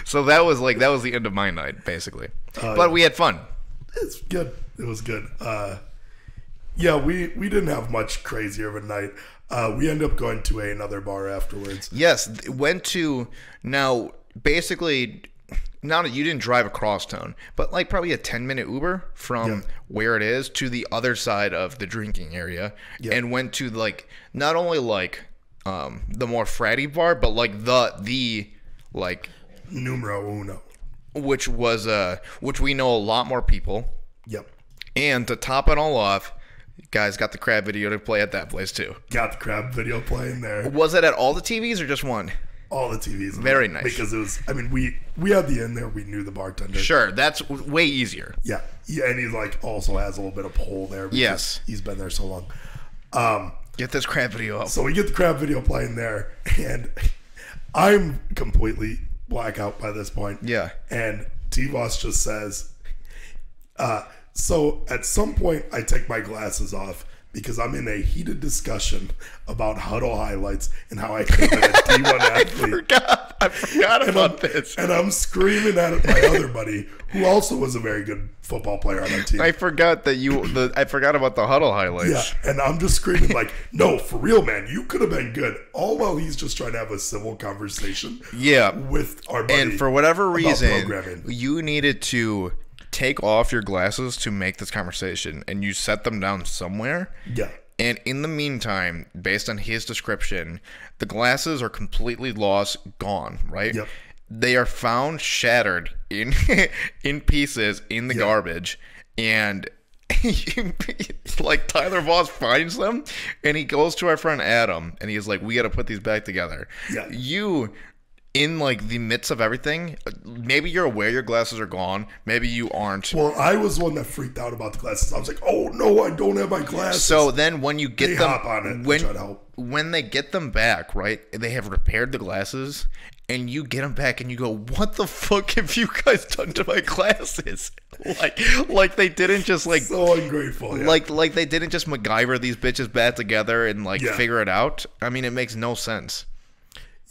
So that was the end of my night, basically. But we had fun. It's good. It was good. Yeah, we didn't have much crazier of a night. We ended up going to another bar afterwards. Yes, went to, now, basically, not you didn't drive across town, but like probably a 10-minute Uber from where it is to the other side of the drinking area, and went to, like, not only, like, the more fratty bar, but, like, the like, numero uno, which we know a lot more people. Yep. And to top it all off, guys got the crab video to play at that place too. Got the crab video playing there. Was it at all the TVs or just one? All the TVs. Very nice. Because it was, I mean, we had the in there. We knew the bartender. Sure, that's way easier. Yeah, and he, like, also has a little bit of pull there. Because he's been there so long. Get this crab video up. So we get the crab video playing there, and I'm completely blackout by this point. Yeah. And T-Voss just says, so at some point I take my glasses off because I'm in a heated discussion about huddle highlights and how I could have been a D1 athlete. I forgot about this. And I'm screaming at my other buddy, who also was a very good football player on our team. I forgot about the huddle highlights. Yeah, and I'm just screaming like, no, for real, man, you could have been good. All while he's just trying to have a civil conversation with our buddy. And for whatever reason, you needed to take off your glasses to make this conversation, and you set them down somewhere. Yeah. And in the meantime, based on his description, the glasses are completely lost, gone, right? Yep. They are found shattered in pieces in the garbage, and like Tyler Voss finds them, and he goes to our friend Adam, and he's like, "We got to put these back together." Yeah. In, like, the midst of everything, maybe you're aware your glasses are gone. Maybe you aren't. Well, I was the one that freaked out about the glasses. I was like, oh, no, I don't have my glasses. So then when you get them, hop on it and try to help. When they get them back, right, they have repaired the glasses, and you get them back, and you go, what the fuck have you guys done to my glasses? Like they didn't just, like... So ungrateful, yeah. Like they didn't just MacGyver these bitches back together and, like, figure it out. I mean, it makes no sense.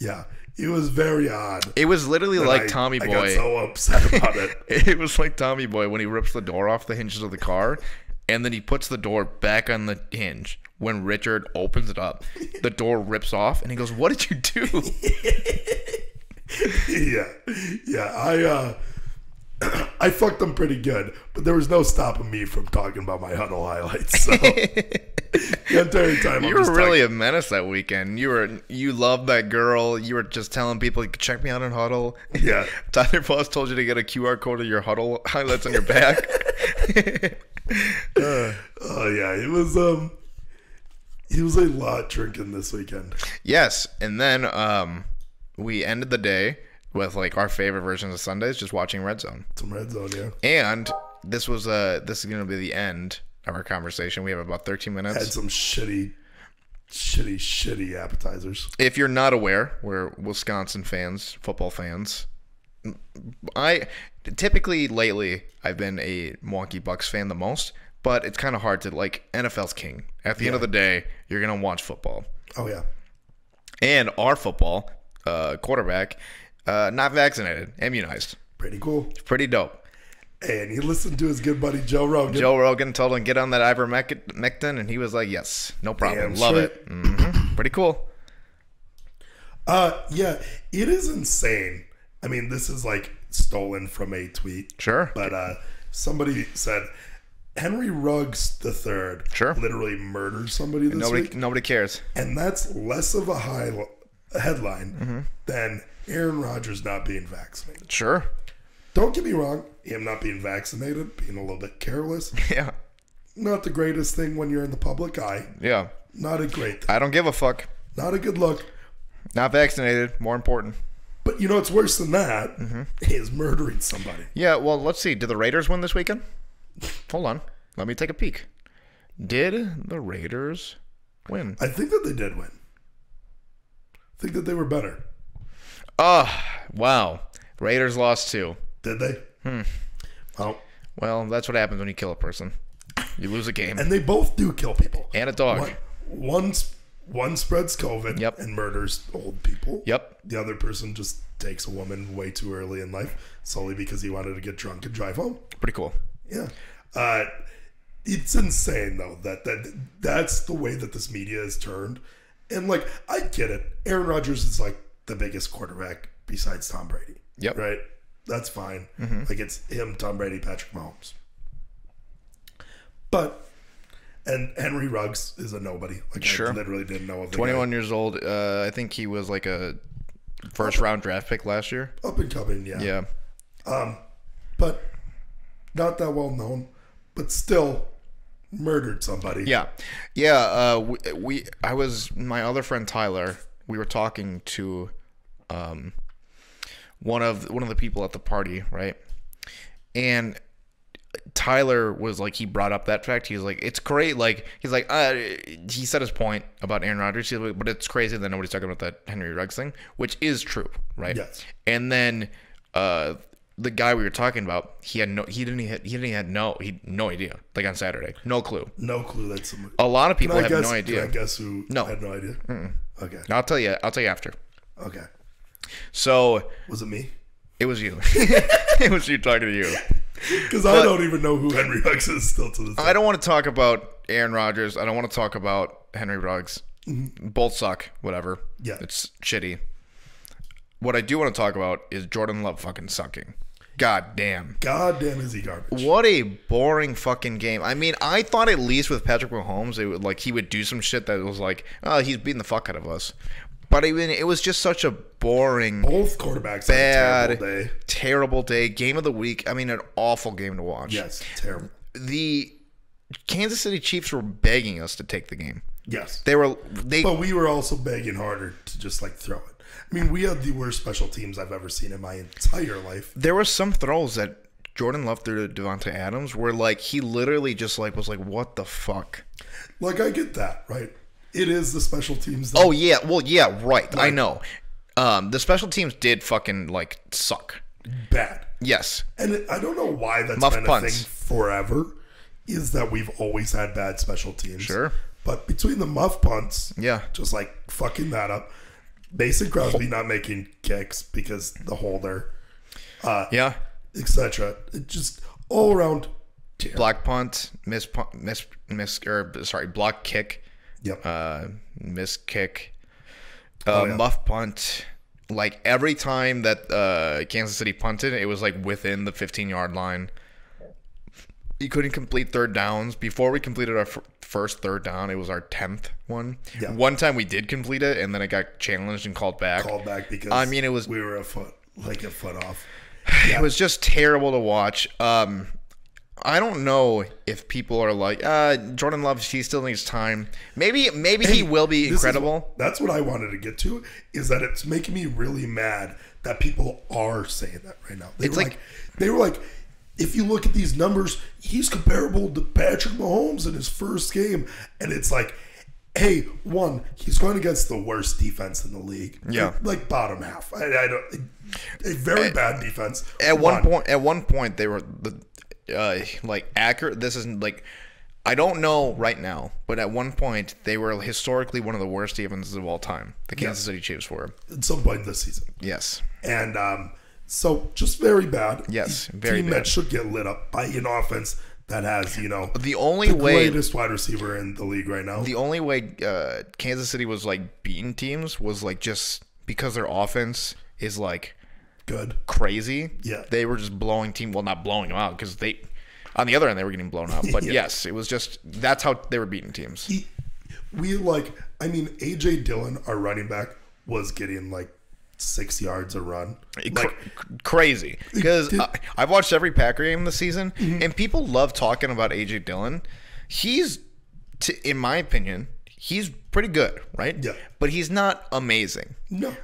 Yeah. It was very odd. It was literally like Tommy Boy. I got so upset about it. It was like Tommy Boy when he rips the door off the hinges of the car, and then he puts the door back on the hinge. When Richard opens it up, the door rips off, and he goes, "What did you do?" Yeah. I fucked them pretty good, but there was no stopping me from talking about my huddle highlights. So the entire time, you were really a menace that weekend. You loved that girl. You were just telling people, check me out in huddle. Yeah. Tyler Voss told you to get a QR code of your huddle highlights on your back. Yeah, it was a lot drinking this weekend. Yes, and then we ended the day with, like, our favorite versions of Sundays, just watching Red Zone. Some Red Zone, yeah. And this is going to be the end of our conversation. We have about 13 minutes. Had some shitty appetizers. If you're not aware, we're Wisconsin fans, football fans. Typically lately, I've been a Milwaukee Bucks fan the most, but it's kind of hard to, like, NFL's king. At the end of the day, you're going to watch football. Oh, yeah. And our football quarterback, not vaccinated, immunized. Pretty cool. Pretty dope. And he listened to his good buddy Joe Rogan. Joe Rogan told him get on that ivermectin, and he was like, "Yes, no problem, love it." Pretty cool. Yeah, it is insane. I mean, this is like stolen from a tweet. Sure. But somebody said Henry Ruggs III literally murdered somebody this week. Nobody cares. And that's less of a headline than Aaron Rodgers not being vaccinated. Sure. Don't get me wrong, him not being vaccinated, being a little bit careless. Yeah. Not the greatest thing when you're in the public eye. Yeah. Not a great thing. I don't give a fuck. Not a good look. Not vaccinated, more important. But you know what's worse than that is murdering somebody. Yeah, well, let's see. Did the Raiders win this weekend? Hold on. Let me take a peek. Did the Raiders win? I think that they did win. I think that they were better. Oh, wow. Raiders lost too. Did they? Well, that's what happens when you kill a person. You lose a game. And they both do kill people. And a dog. One spreads COVID and murders old people. Yep. The other person just takes a woman way too early in life solely because he wanted to get drunk and drive home. Pretty cool. Yeah. It's insane, though, that's the way that this media is turned. And, like, I get it. Aaron Rodgers is, like, the biggest quarterback besides Tom Brady. Yep. Right? That's fine. Like, it's him, Tom Brady, Patrick Mahomes. But, and Henry Ruggs is a nobody. Like, I literally didn't know of the 21 guy. years old. I think he was like a first-round draft pick last year. Up and coming, yeah. Yeah. But not that well known. But still murdered somebody. Yeah. My other friend Tyler, we were talking to one of the people at the party, right? And Tyler was like, he brought up that fact. He was like, it's great. Like, he's like, he said his point about Aaron Rodgers, but it's crazy that nobody's talking about that Henry Ruggs thing, which is true, right? Yes. And then the guy we were talking about, he had no idea. Like on Saturday, no clue. No clue that somebody. A lot of people have no idea. Can I guess who had no idea? Okay. I'll tell you after. Okay. So was it me? It was you. It was you talking to you. Because I don't even know who Henry Ruggs is still to this day. I don't want to talk about Aaron Rodgers. I don't want to talk about Henry Ruggs. Both suck. Whatever. Yeah. It's shitty. What I do want to talk about is Jordan Love fucking sucking. God damn. God damn is he garbage. What a boring fucking game. I mean, I thought at least with Patrick Mahomes, he would do some shit that was like, oh, he's beating the fuck out of us. But I mean, it was just such a boring, both quarterbacks bad, had a terrible day. Game of the week. I mean, an awful game to watch. Yes, terrible. The Kansas City Chiefs were begging us to take the game. Yes, but we were also begging harder to just like throw it. I mean, we had the worst special teams I've ever seen in my entire life. There were some throws that Jordan Love threw to Devontae Adams where like he literally just like was like, what the fuck? Like I get that, right? It is the special teams. Oh yeah, well yeah, right. I know. The special teams did fucking like suck. Bad. Yes. And I don't know why that's Muff been punts. a thing forever. Is that we've always had bad special teams. Sure. But between the muff punts, yeah, just like fucking that up. Mason Crosby not making kicks because the holder, yeah, etc. It just all around. Terrible. Block punt, block kick. Yep. Miss kick. Muff punt. Like every time that Kansas City punted, it was like within the 15-yard line. He couldn't complete third downs. Before we completed our first third down, it was our 10th one. Yeah. One time we did complete it, and then it got challenged and called back. Because I mean, it was we were a foot off. Yeah. It was just terrible to watch. I don't know if people are like, Jordan Love, he still needs time. Maybe he will be incredible. That's what I wanted to get to, is that it's making me really mad that people are saying that right now. They were like, if you look at these numbers, he's comparable to Patrick Mahomes in his first game. And it's like, hey, he's going against the worst defense in the league. Yeah. Like bottom half. I don't, a very bad defense. At one point, they were accurate. This isn't like I don't know right now, but at one point they were historically one of the worst defenses of all time. The Kansas City Chiefs were at some point this season. Yes, and so just very bad. Yes, very team bad. that should get lit up by an offense that has the only way greatest wide receiver in the league right now. The only way Kansas City was like beating teams was like just because their offense is like good, crazy. Yeah, they were just blowing not blowing them out because they. On the other end, they were getting blown up. But yes, it was just that's how they were beating teams. AJ Dillon, our running back, was getting like 6 yards a run. Crazy. Because I've watched every Packer game this season, and people love talking about AJ Dillon. He's, in my opinion, he's pretty good, right? Yeah. But he's not amazing. No.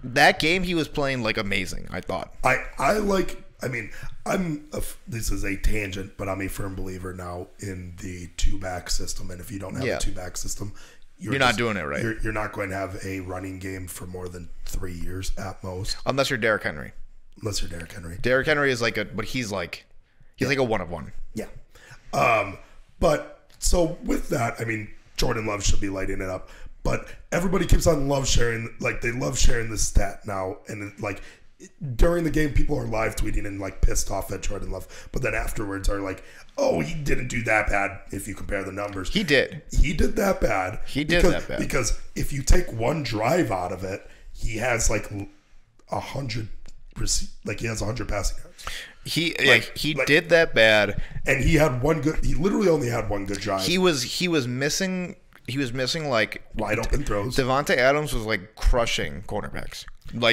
That game, he was playing like amazing, I thought. This is a tangent, but I'm a firm believer now in the two-back system. And if you don't have a two-back system, you're not doing it right. You're not going to have a running game for more than 3 years at most. Unless you're Derrick Henry. Derrick Henry is but he's like a one of one. Yeah. But so with that, Jordan Love should be lighting it up. But everybody keeps on they love sharing this stat now, and during the game, people are live tweeting and pissed off at Jordan Love, but then afterwards are like, "Oh, he didn't do that bad." If you compare the numbers, he did. He did that bad. Because if you take one drive out of it, he has 100. He has 100 passing yards. He did that bad, and he had one good. He literally only had one good drive. He was missing. He was missing wide open throws. Devontae Adams was crushing cornerbacks,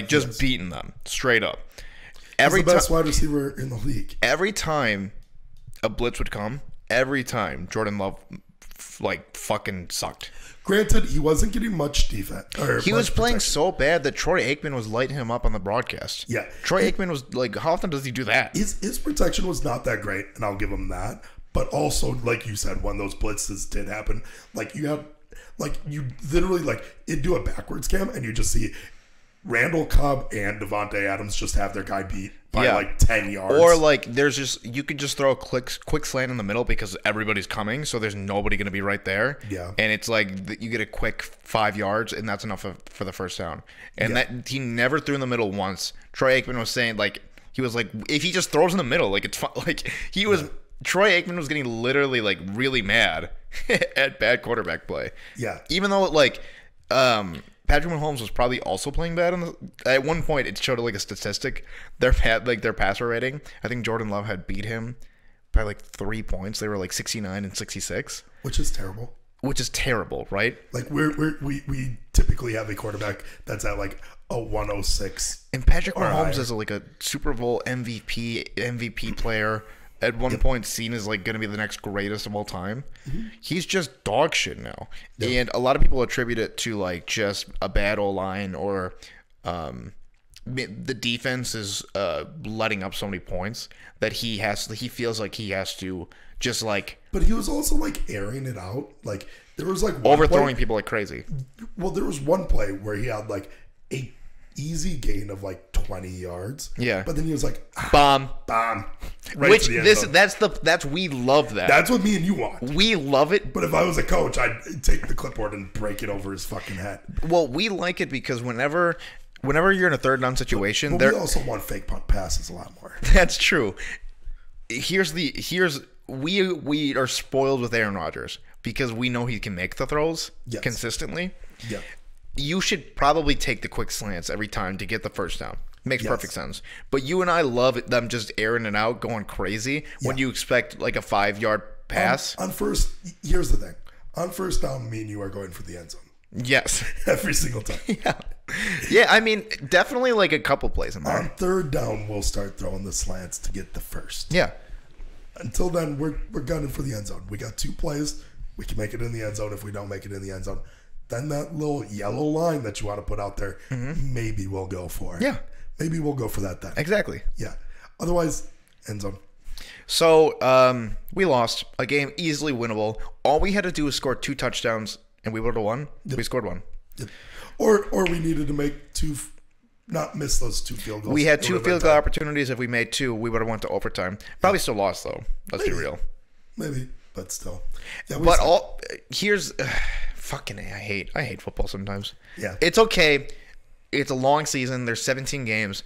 just beating them straight up. He's the best wide receiver in the league. Every time a blitz would come, every time Jordan Love fucking sucked. Granted, he wasn't getting much defense. He was playing so bad that Troy Aikman was lighting him up on the broadcast. Yeah, Troy Aikman was how often does he do that? His protection was not that great, and I'll give him that. But also, like you said, when those blitzes did happen, you literally it'd do a backwards cam, and you just see Randall Cobb and Devontae Adams just have their guy beat by 10 yards. Or there's you could just throw a quick slant in the middle because everybody's coming, so there's nobody going to be right there. Yeah, and it's you get a quick 5 yards, and that's enough for the first down. And that he never threw in the middle once. Troy Aikman was saying he was if he just throws in the middle, it's fine. He was. Yeah. Troy Aikman was getting literally really mad at bad quarterback play. Yeah. Even though Patrick Mahomes was probably also playing bad at one point it showed a statistic. Their passer rating. I think Jordan Love had beat him by 3 points. They were 69 and 66. Which is terrible. Which is terrible, right? We typically have a quarterback that's at a 106. And Patrick Mahomes is a Super Bowl MVP player. At one point seen as going to be the next greatest of all time. Mm-hmm. He's just dog shit now. Yep. And a lot of people attribute it to just a bad O-line or the defense is letting up so many points that he feels like he has to just But he was also airing it out. There was overthrowing people like crazy. Well, there was one play where he had a easy gain of 20 yards. Yeah. But then he was bomb. Right. Which we love that. That's what me and you want. We love it. But if I was a coach, I'd take the clipboard and break it over his fucking head. Well, we like it because whenever you're in a third down situation, we also want fake punt passes a lot more. That's true. We are spoiled with Aaron Rodgers because we know he can make the throws consistently. Yeah. You should probably take the quick slants every time to get the first down. Makes perfect sense. But you and I love them just airing it out, going crazy when you expect a 5-yard pass. Here's the thing. On first down, me and you are going for the end zone. Yes. Every single time. Yeah, definitely a couple plays in there. On third down, we'll start throwing the slants to get the first. Yeah. Until then, we're gunning for the end zone. We got 2 plays. We can make it in the end zone. If we don't make it in the end zone, then that little yellow line that you want to put out there, maybe we'll go for. Yeah. Maybe we'll go for that then. Exactly. Yeah. Otherwise, end zone. So we lost a game easily winnable. All we had to do was score 2 touchdowns, and we would have won. Yep. We scored 1. Yep. Or we needed to make 2, not miss those 2 field goals. We had 2 field goal opportunities. If we made 2, we would have went to overtime. Probably still lost though. Let's be real. Maybe. but still. Yeah, but here's fucking I hate football sometimes. Yeah, it's okay. It's a long season. There's 17 games.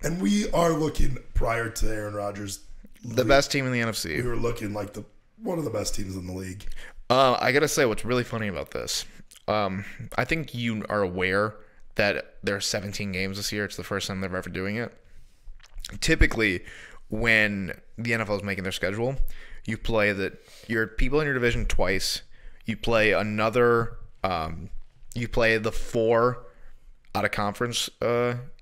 And we are looking, prior to Aaron Rodgers, the best team in the NFC. We were looking like one of the best teams in the league. I gotta say, what's really funny about this, I think you are aware that there are 17 games this year. It's the first time they're ever doing it. Typically, when the NFL is making their schedule, you play your people in your division twice. You play another. You play the 4 out of conference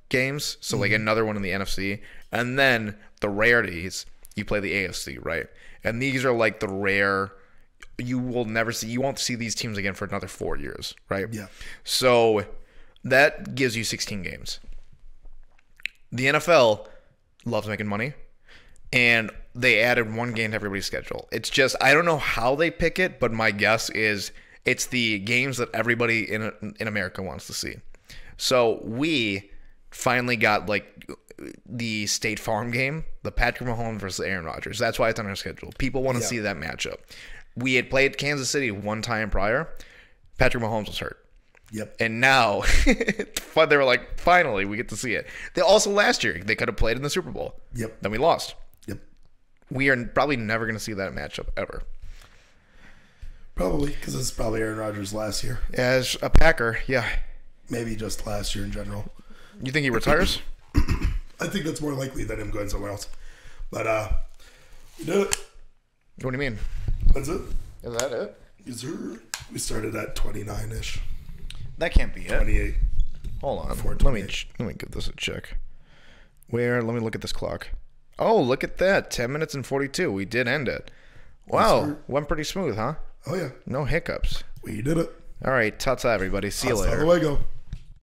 games, so like another one in the NFC, and then the rarities. You play the AFC, right? And these are like the rare. You will never see. You won't see these teams again for another 4 years, right? Yeah. So that gives you 16 games. The NFL loves making money, and they added 1 game to everybody's schedule. It's just I don't know how they pick it, but my guess is it's the games that everybody in America wants to see. So we finally got like the State Farm game, the Patrick Mahomes versus Aaron Rodgers. That's why it's on our schedule. People want to see that matchup. We had played Kansas City one time prior. Patrick Mahomes was hurt. Yep. And now they were like, finally, we get to see it. They also last year they could have played in the Super Bowl. Yep. Then we lost. Yep. We are probably never going to see that matchup ever. Probably because it's probably Aaron Rodgers last year. As a Packer, yeah. Maybe just last year in general. You think he retires? I think that's more likely than him going somewhere else. But we did it. What do you mean? That's it. Is that it? Yes, sir. We started at 29-ish. That can't be it. 28. Hold on. Let me give this a check. Let me look at this clock. Oh, look at that. 10 minutes and 42. We did end it. Wow. Yes, went pretty smooth, huh? Oh, yeah. No hiccups. We did it. All right. Ta-ta, everybody. See you later. Hasta luego.